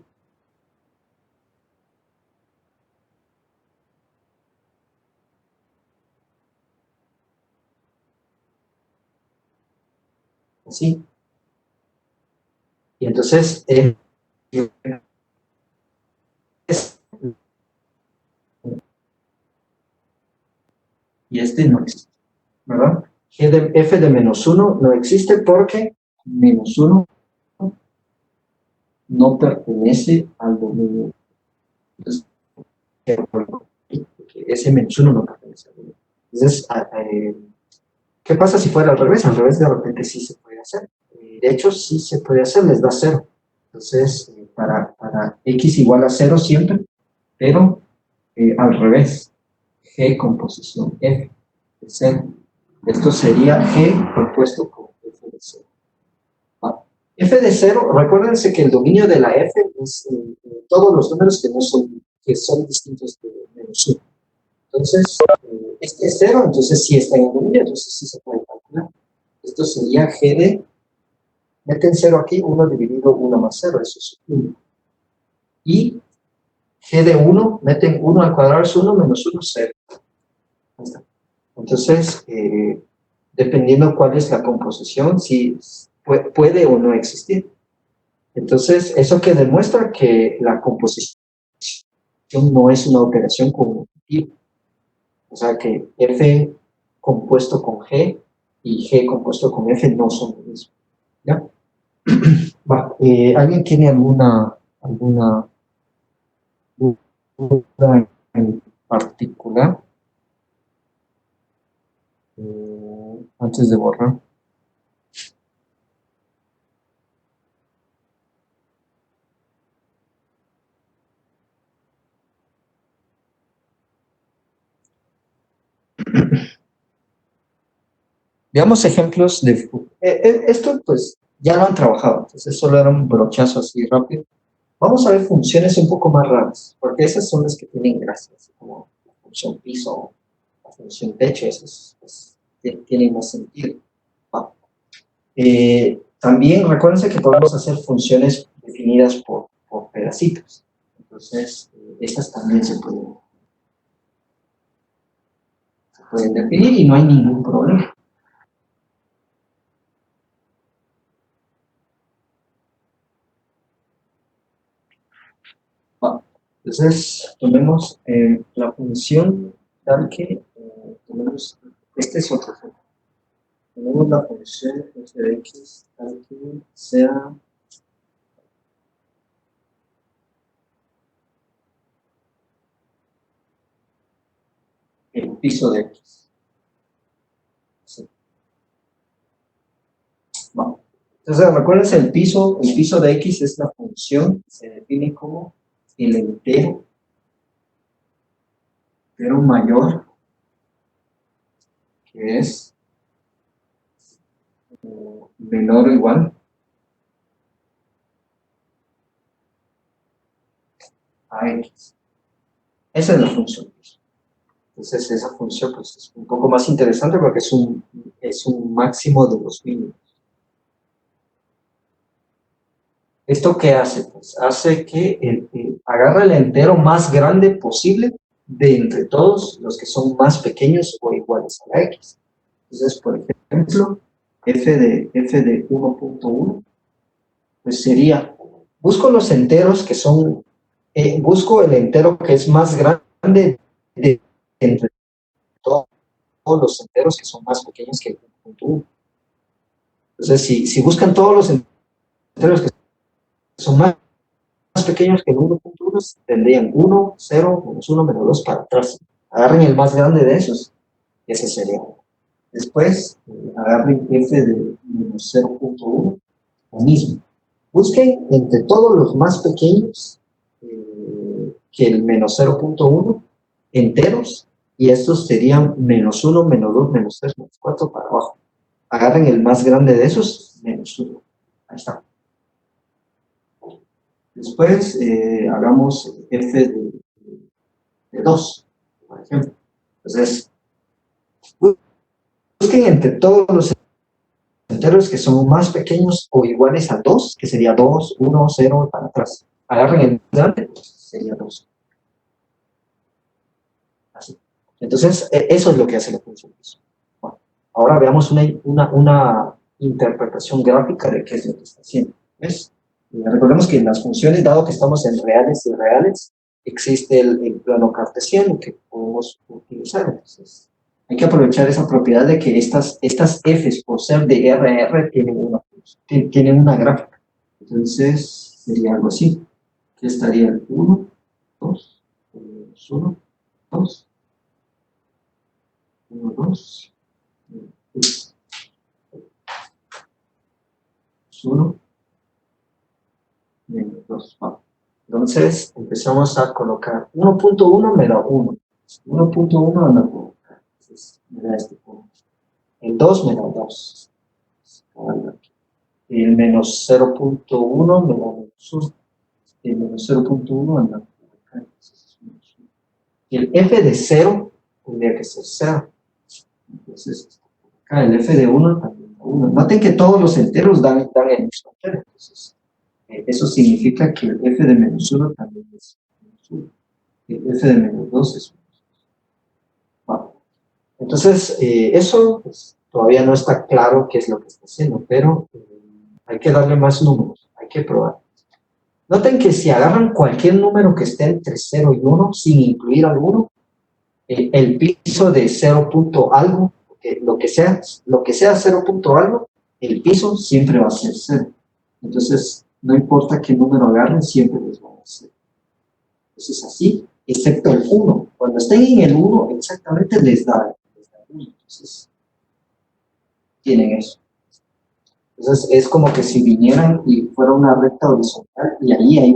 Así. Y entonces, y este no existe, ¿verdad? F de -1 no existe porque -1 no pertenece al dominio. Entonces, ese -1 no pertenece al dominio. Entonces, ¿qué pasa si fuera al revés? Al revés de repente sí se puede hacer. De hecho, sí se puede hacer, les da 0. Entonces, para x igual a 0 siempre, pero al revés. G con posición f de 0. Esto sería G compuesto con F de 0. F de 0, recuérdense que el dominio de la F es todos los números que son distintos de menos 1. Entonces, este es 0, entonces sí está en el dominio, entonces sí se puede calcular. Esto sería G de, meten 0 aquí, 1 dividido 1 más 0, eso es 1. Y G de 1, meten 1 al cuadrado es 1 menos 1, 0. Ahí está. Entonces, dependiendo cuál es la composición, si puede o no existir. Entonces, eso que demuestra que la composición no es una operación conmutativa. O sea que F compuesto con G y G compuesto con F no son lo mismo. ¿Ya? ¿Alguien tiene alguna duda en particular? Antes de borrar. Veamos ejemplos de... esto pues ya lo han trabajado, entonces solo era un brochazo así rápido. Vamos a ver funciones un poco más raras, porque esas son las que tienen gracia, así como la función piso, la función techo, esas pues, tienen más sentido. También recuérdense que podemos hacer funciones definidas por pedacitos. Entonces, estas también se pueden definir y no hay ningún problema. Entonces, tomemos la función tal que tenemos, este es otro ejemplo. Tenemos la función f de x tal que sea el piso de x. Sí. Bueno, entonces, recuérdense, el piso de x es la función que se define como el entero mayor, que es menor o igual a x. Esa es la función piso. Entonces, esa función pues, es un poco más interesante porque es un máximo de los mínimos. ¿Esto qué hace? Pues hace que agarra el entero más grande posible de entre todos los que son más pequeños o iguales a la x. Entonces, por ejemplo, f de 1.1, pues sería, busco los enteros que son, busco el entero que es más grande de entre todos los enteros que son más pequeños que el 1.1. Entonces, si buscan todos los enteros que son más pequeños que el 1.1, tendrían 1, 0, menos 1, menos 2 para atrás. Agarren el más grande de esos, ese sería. Después, agarren f de menos 0.1, lo mismo. Busquen entre todos los más pequeños que el menos 0.1, enteros, y estos serían menos 1, menos 2, menos 3, menos 4 para abajo. Agarren el más grande de esos, menos 1. Ahí está. Después, hagamos f de 2, por ejemplo. Entonces, busquen entre todos los enteros que son más pequeños o iguales a 2, que sería 2, 1, 0, para atrás. Agarren el más grande, sería 2. Así. Entonces, eso es lo que hace la función piso. Bueno, ahora veamos una interpretación gráfica de qué es lo que está haciendo. ¿Ves? Recordemos que en las funciones, dado que estamos en reales y irreales, existe el plano cartesiano que podemos utilizar. Entonces, hay que aprovechar esa propiedad de que estas f's, por ser de RR, tienen una gráfica. Entonces, sería algo así. Aquí estaría el 1, 2, 1, 2, 1, 2, 1, 2. Entonces, empezamos a colocar 1.1 me da 1. 1.1 me da 1. Entonces, me da este punto. el 2 me da 2. El menos 0.1 me da menos 1. El menos 0.1 anda acá. El f de 0 tendría que ser 0. Entonces, acá el f de 1 también da 1. Noten que todos los enteros dan el mismo entero. Entonces, eso significa que el f de menos 1 también es menos 1. El f de menos 2 es menos 2. Bueno, entonces, eso pues, todavía no está claro qué es lo que está haciendo, pero hay que darle más números, hay que probar. Noten que si agarran cualquier número que esté entre 0 y 1, sin incluir alguno, el piso de 0 punto algo, lo que sea 0 punto algo, el piso siempre va a ser 0. Entonces, no importa qué número agarren, siempre les va a dar 0. Entonces, así, excepto el 1. Cuando estén en el 1, exactamente les da 1. Entonces, tienen eso. Entonces, es como que si vinieran y fuera una recta horizontal y ahí hay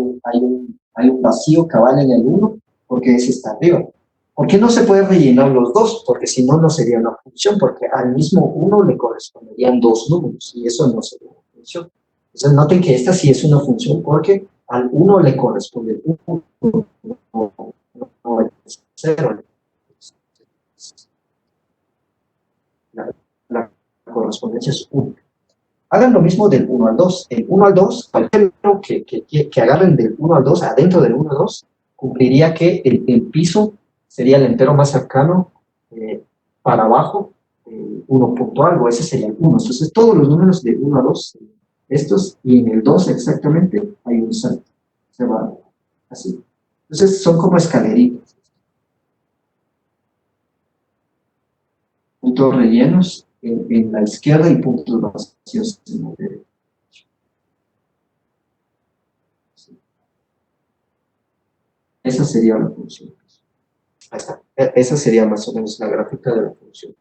un vacío cabal en el 1, porque ese está arriba. ¿Por qué no se puede rellenar los dos? Porque si no, no sería una función, porque al mismo 1 le corresponderían dos números, y eso no sería una función. Entonces, noten que esta sí es una función, porque al 1 le corresponde 1, no el 0. La correspondencia es 1. Hagan lo mismo del 1 al 2. El 1 al 2, cualquier número que agarren del 1 al 2, adentro del 1 al 2, cumpliría que el piso sería el entero más cercano para abajo, 1 punto algo, ese sería el 1. Entonces, todos los números de 1 a 2, estos, y en el 2 exactamente, hay un salto. Se va así. Entonces, son como escaleritas. Puntos rellenos en la izquierda y puntos vacíos en la derecha. Esa sería la función. Ahí está. Esa sería más o menos la gráfica de la función.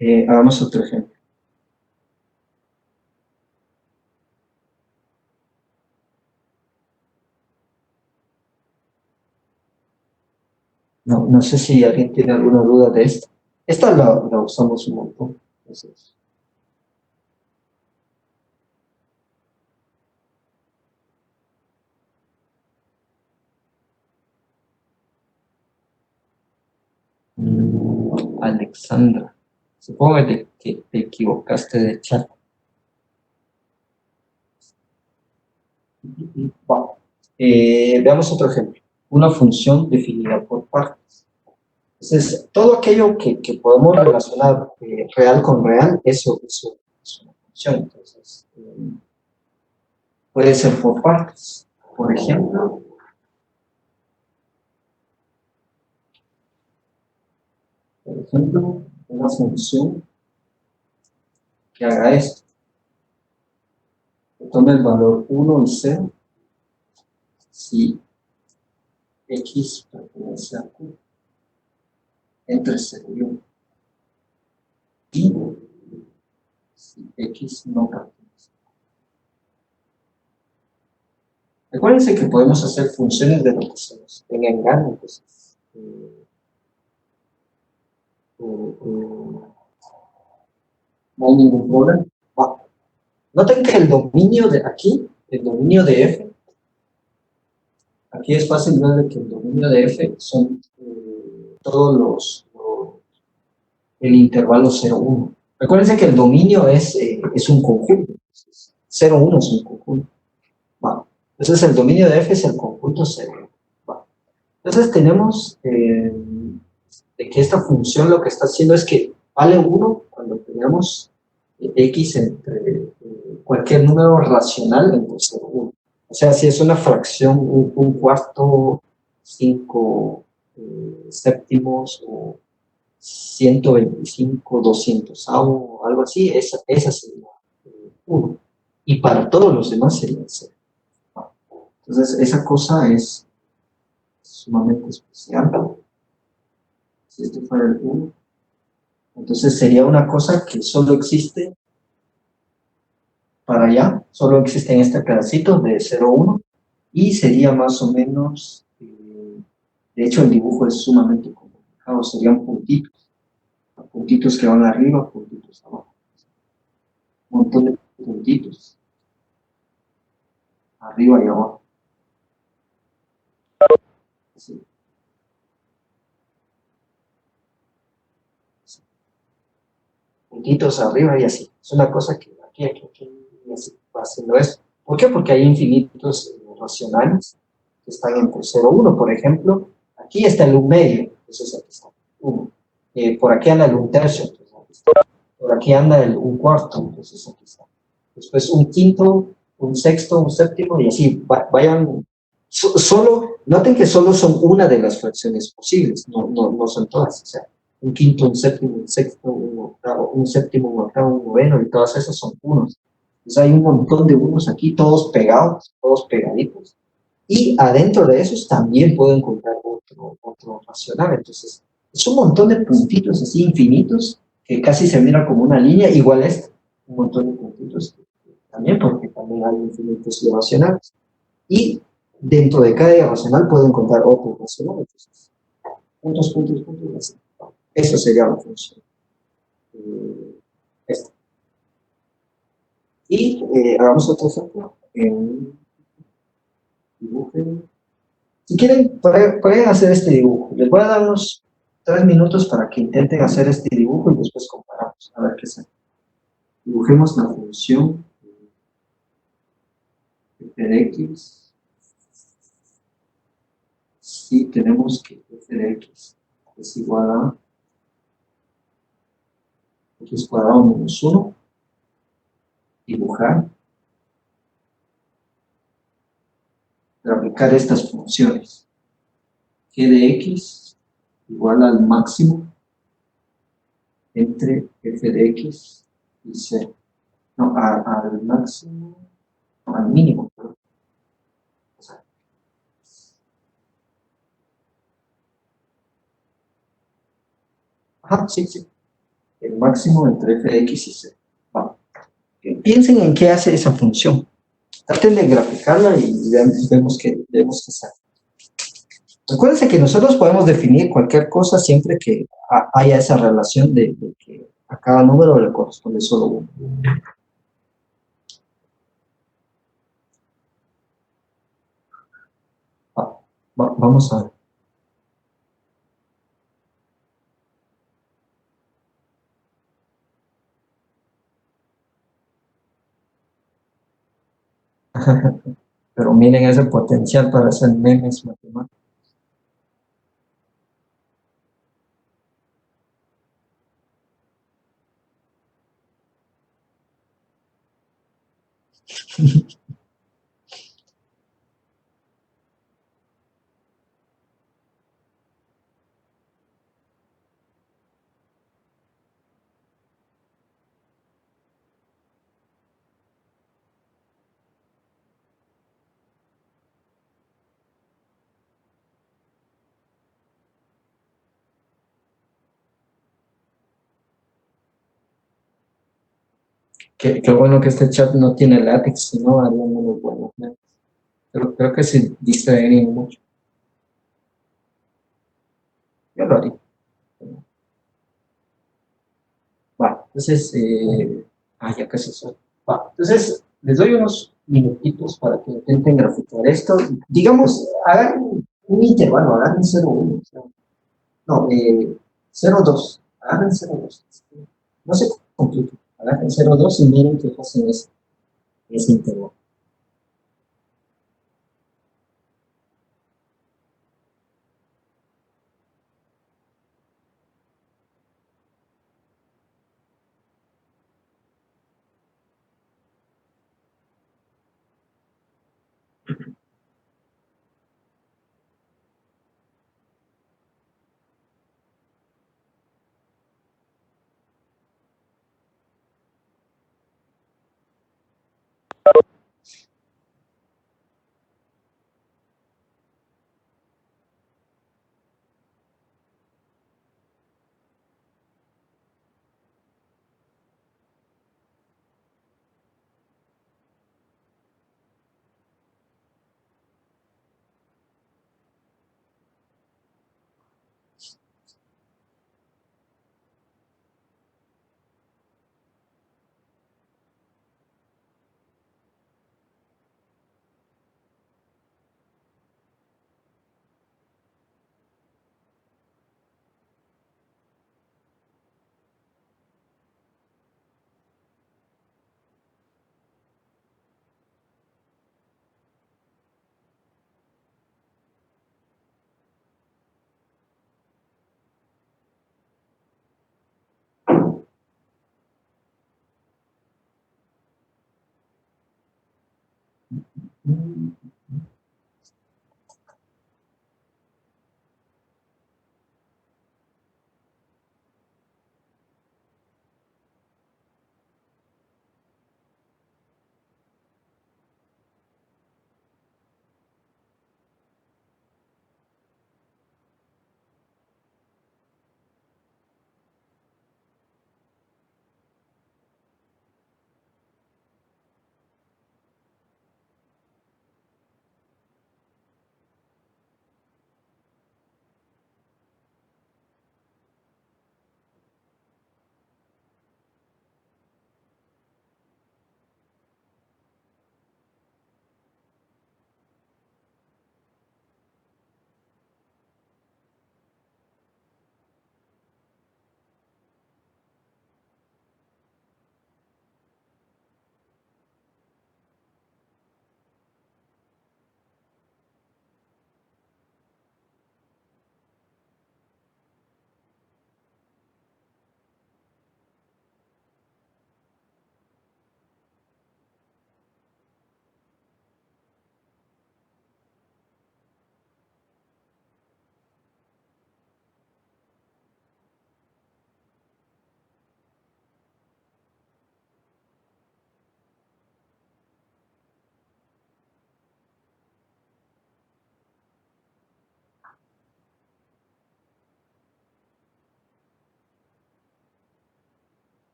Hagamos otro ejemplo. No sé si alguien tiene alguna duda de esto. Esta la usamos un montón. Entonces, Alexandra, supongo que te equivocaste de chat. Veamos otro ejemplo. Una función definida por partes. Entonces, todo aquello que podemos relacionar real con real, eso es una función. Entonces, puede ser por partes. Por ejemplo, una función que haga esto. Que tome el valor 1 y 0 si x pertenece a q entre 0 y 1. Y si x no pertenece. Recuérdense que podemos hacer funciones de lo que se nos tenga en gana. Entonces, no hay ningún problema. Noten que el dominio de aquí, el dominio de f, aquí es fácil ver que el dominio de f son todos el intervalo 0,1. Recuérdense que el dominio es un conjunto. 0,1 es un conjunto. Entonces el dominio de f es el conjunto 0. Entonces tenemos de que esta función lo que está haciendo es que vale 1 cuando tenemos x entre cualquier número racional entre 0 y 1. O sea, si es una fracción, un cuarto, 5 séptimos o 125, 200 o algo así, esa sería 1. Y para todos los demás sería 0. Entonces, esa cosa es sumamente especial. Si este fuera el 1, entonces sería una cosa que solo existe para allá, solo existe en este pedacito de 0, 1, y sería más o menos, de hecho el dibujo es sumamente complicado. Claro, serían puntitos. Puntitos que van arriba, puntitos abajo. Un montón de puntitos. Arriba y abajo. Sí. Puntitos arriba y así. Es una cosa que aquí, y así va haciendo eso. ¿Por qué? Porque hay infinitos racionales que están entre 0 y 1. Por ejemplo, aquí está el 1 medio, entonces aquí está 1. Por aquí anda el 1 tercio, entonces aquí está. Por aquí anda el 1 cuarto, entonces aquí está. Después un quinto, un sexto, un séptimo, y así vayan. Solo, noten que solo son una de las fracciones posibles, no son todas. O sea, un quinto, un séptimo, un sexto, un octavo, un séptimo, un octavo, un noveno, y todas esas son unos. Entonces hay un montón de unos aquí, todos pegados, todos pegaditos. Y adentro de esos también puedo encontrar otro racional. Entonces, es un montón de puntitos así infinitos que casi se mira como una línea, igual este, un montón de puntitos también, porque también hay infinitos irracionales. Y dentro de cada irracional puedo encontrar otro racional. Entonces, puntos, así. Eso sería la función. Esta. Y hagamos otro ejemplo. Dibujen. Si quieren, pueden hacer este dibujo. Les voy a dar unos 3 minutos para que intenten hacer este dibujo y después comparamos. A ver qué sale. Dibujemos la función f de x. Y tenemos que f de x es igual a x cuadrado menos 1. Dibujar. Para aplicar estas funciones. G de x igual al máximo entre f de x y 0. No, al máximo, no, al mínimo, perdón. O sea, sí. El máximo entre f de x y 0. Vamos. Piensen en qué hace esa función. Traten de graficarla y vemos que sale. Acuérdense que nosotros podemos definir cualquier cosa siempre que haya esa relación de que a cada número le corresponde solo uno. Vamos a ver. Pero miren ese potencial para hacer memes matemáticos. Qué bueno que este chat no tiene látex, si no harían unos buenos memes. Pero creo que se distraerían mucho. Yo lo haría. Va, entonces, ya casi son. Va, entonces, les doy unos minutitos para que intenten graficar esto. Digamos, hagan un intervalo, hagan 0,1. No, 0,2. Hagan 0,2. No se compliquen. Hagan 0,2 y miren qué hacen ese intervalo.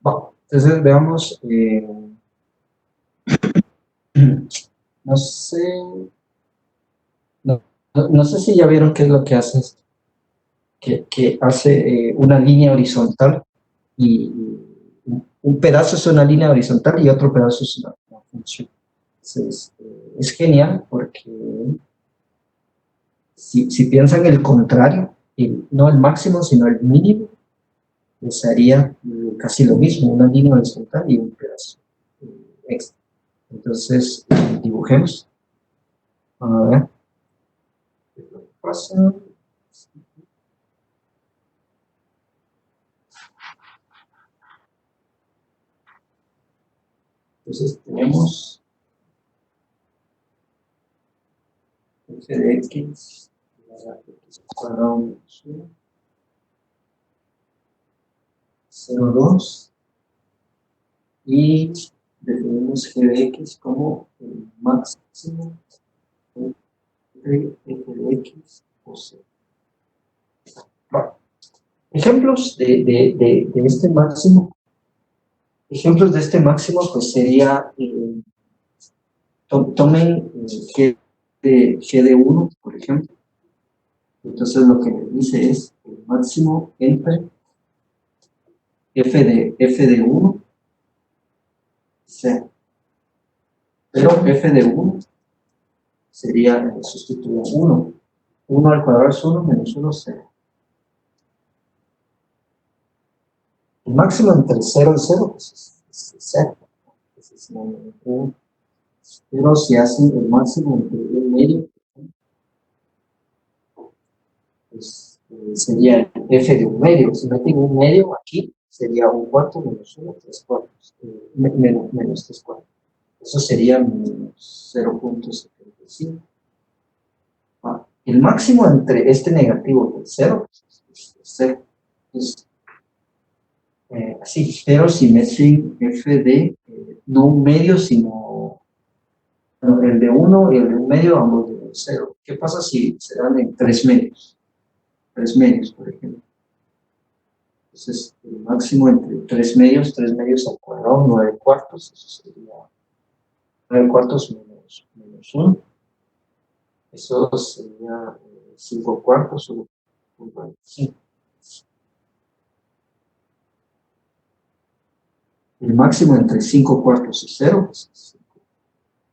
Bueno, entonces veamos, no sé, no sé si ya vieron qué es lo que hace esto, que hace una línea horizontal y un pedazo es una línea horizontal y otro pedazo es una función. Entonces, es genial porque si piensan el contrario, no el máximo sino el mínimo, pues haría casi lo mismo, una línea horizontal y un pedazo extra. Entonces, dibujemos. A ver. ¿Qué pasa? Entonces, tenemos f de x, x cuadrado menos 1, 0,2, y definimos g de x como el máximo de f de x o c. Bueno, ejemplos de este máximo. Ejemplos de este máximo, pues sería, tomen g de 1, por ejemplo. Entonces lo que me dice es el máximo entre f de 1, c. Pero f de 1 sería, sustituyo 1. 1 al cuadrado es 1, menos 1, 0. El máximo entre 0 y 0, pues es 0. Entonces, no, pero si hacen el máximo entre 1 medio, pues sería f de 1 medio. Si meten 1 medio aquí, sería 1 cuarto menos 1, 3 cuartos, menos 3 cuartos. Eso sería menos 0,75. El máximo entre este negativo y el 0 es 0. Entonces, así, pero si meten f de, no un medio, sino bueno, el de 1 y el de un medio, ambos de 0. ¿Qué pasa si se dan en 3 medios? 3 medios, por ejemplo. Entonces, el máximo entre 3 medios al cuadrado, 9 cuartos, eso sería 9 cuartos menos 1. Eso sería 5 cuartos, 1.25. El máximo entre 5 cuartos y 0 es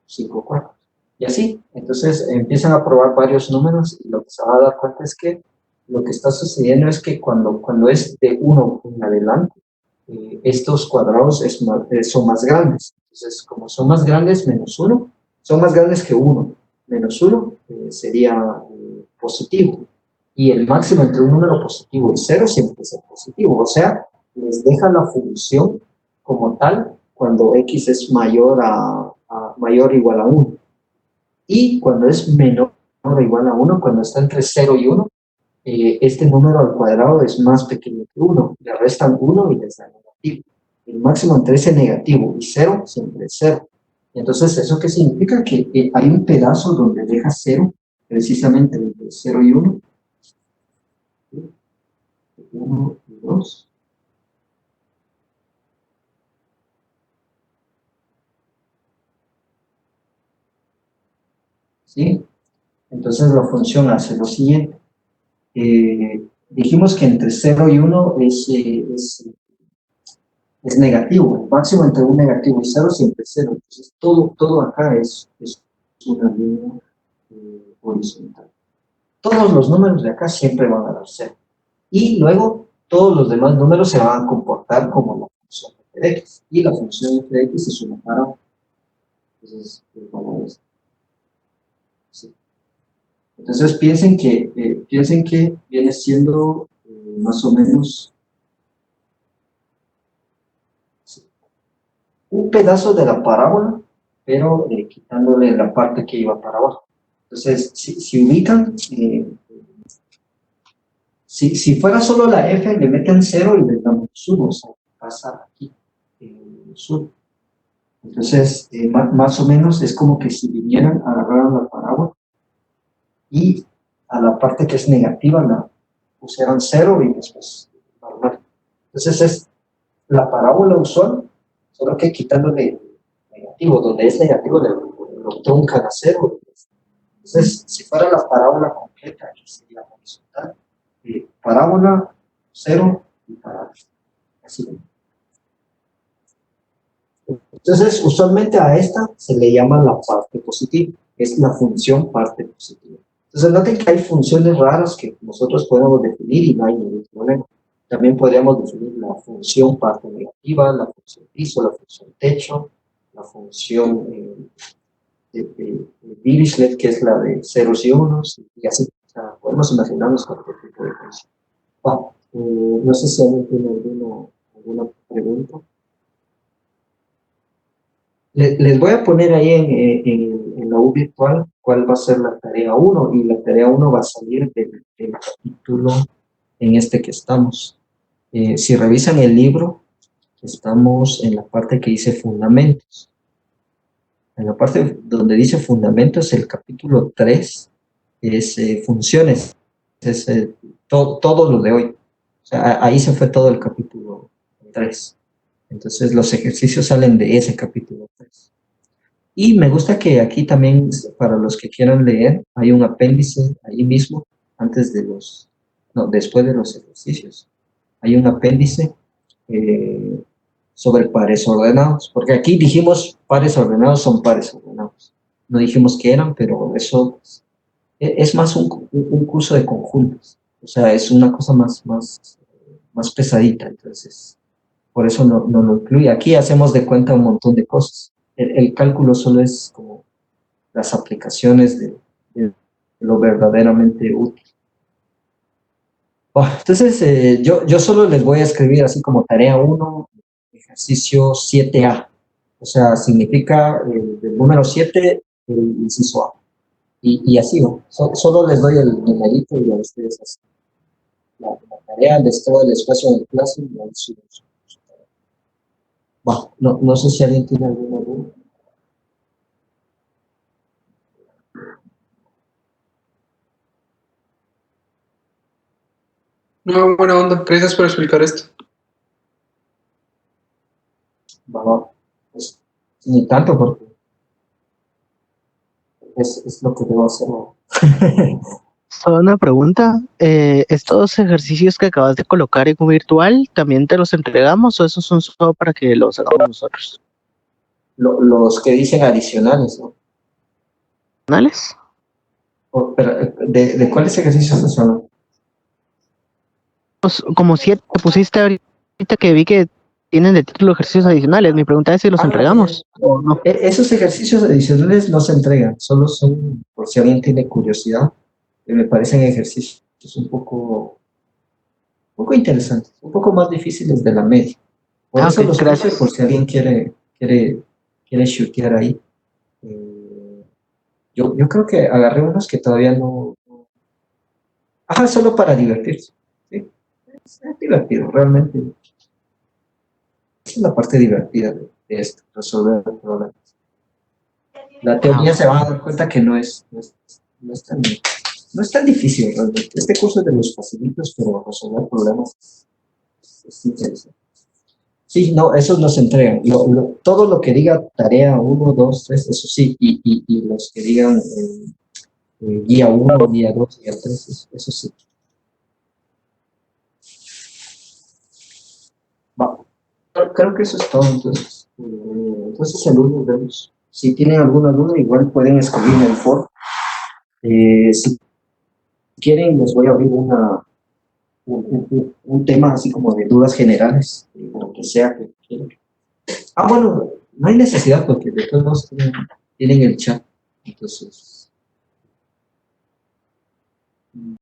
5 cuartos. Y así, entonces empiezan a probar varios números y lo que se va a dar cuenta es que lo que está sucediendo es que cuando es de 1 en adelante, estos cuadrados son más grandes. Entonces, como son más grandes, menos 1, son más grandes que 1. Menos 1 sería positivo. Y el máximo entre un número positivo y 0 siempre es positivo. O sea, les deja la función como tal cuando x es mayor mayor o igual a 1. Y cuando es menor o igual a 1, cuando está entre 0 y 1, este número al cuadrado es más pequeño que 1. Le restan 1 y les da negativo. El máximo entre ese negativo y 0 siempre es 0. Entonces, ¿eso qué significa? Que hay un pedazo donde deja 0, precisamente entre 0 y 1. 1 y 2. ¿Sí? Entonces la función hace lo siguiente. Dijimos que entre 0 y 1 es negativo. El máximo entre un negativo y 0 siempre es 0. Entonces todo acá es una línea horizontal. Todos los números de acá siempre van a dar 0. Y luego todos los demás números se van a comportar como la función f de x. Y la función f de x es una parábola. Entonces, sí. Entonces piensen que viene siendo más o menos un pedazo de la parábola, pero quitándole la parte que iba para abajo. Entonces, si ubican, si fuera solo la f, le meten 0 y le damos 1, o sea, pasa aquí, sur. Entonces, más o menos es como que si vinieran, agarraran la parábola y a la parte que es negativa la pusieran 0 y después normal. Entonces es la parábola usual, solo que quitándole negativo, donde es negativo lo truncan a 0. Entonces, si fuera la parábola completa, aquí sería horizontal, parábola, 0 y parábola. Así. Entonces, usualmente a esta se le llama la parte positiva, es la función parte positiva. Entonces, noten que hay funciones raras que nosotros podemos definir y no hay ningún problema. También podríamos definir la función parte negativa, la función piso, la función techo, la función de Dirichlet, que es la de ceros y unos, y así. O sea, podemos imaginarnos cualquier tipo de función. Bueno, no sé si alguien tiene alguna pregunta. Les voy a poner ahí en la U virtual cuál va a ser la tarea 1, y la tarea 1 va a salir del capítulo en este que estamos. Si revisan el libro, estamos en la parte que dice fundamentos. En la parte donde dice fundamentos, el capítulo 3 es funciones, es todo lo de hoy. O sea, ahí se fue todo el capítulo 3. Entonces los ejercicios salen de ese capítulo 3. Y me gusta que aquí también, para los que quieran leer, hay un apéndice ahí mismo, después de los ejercicios. Hay un apéndice sobre pares ordenados, porque aquí dijimos pares ordenados son pares ordenados. No dijimos qué eran, pero eso es más un curso de conjuntos. O sea, es una cosa más pesadita, entonces por eso no lo incluye. Aquí hacemos de cuenta un montón de cosas. El cálculo solo es como las aplicaciones de lo verdaderamente útil. Bueno, entonces, yo solo les voy a escribir así como tarea 1, ejercicio 7A. O sea, significa el número 7, el inciso A. Y así, ¿no? Solo les doy el numerito y a ustedes así. la tarea, les queda el espacio en clase y ahí suben su tarea. Va, no sé si alguien tiene alguna duda. No, buena onda. Gracias por explicar esto. Va, pues, ni tanto porque es lo que debo hacer. ¿No? Solo una pregunta. ¿Estos ejercicios que acabas de colocar en un virtual, también te los entregamos o esos son solo para que los hagamos nosotros? Los que dicen adicionales, ¿no? ¿Adicionales? Pero, ¿de cuáles ejercicios estás hablando? Como 7 que pusiste ahorita que vi que tienen de título ejercicios adicionales. Mi pregunta es si los entregamos o no. Esos ejercicios adicionales no se entregan, solo son, por si alguien tiene curiosidad, me parecen ejercicios un poco interesantes, un poco más difíciles de la media. Por eso Ok, los gracias. puse, por si alguien quiere chutear ahí. Yo creo que agarré unos que todavía no... Ajá, solo para divertirse. ¿Sí? Es divertido, realmente. Esa es la parte divertida de esto, resolver problemas. La teoría se va a dar cuenta que no es tan difícil realmente. Este curso es de los facilitos, pero resolver problemas es interesante. Sí, no, esos nos entregan. Todo lo que diga tarea 1, 2, 3, eso sí, y los que digan guía 1, guía 2, guía 3, eso sí. Va. Creo que eso es todo, entonces. Entonces el lunes vemos. Si tienen alguna duda, igual pueden escribir en el foro. Si quieren, les voy a abrir un tema así como de dudas generales, lo que sea que quieran. Bueno, no hay necesidad porque de todos modos tienen el chat, entonces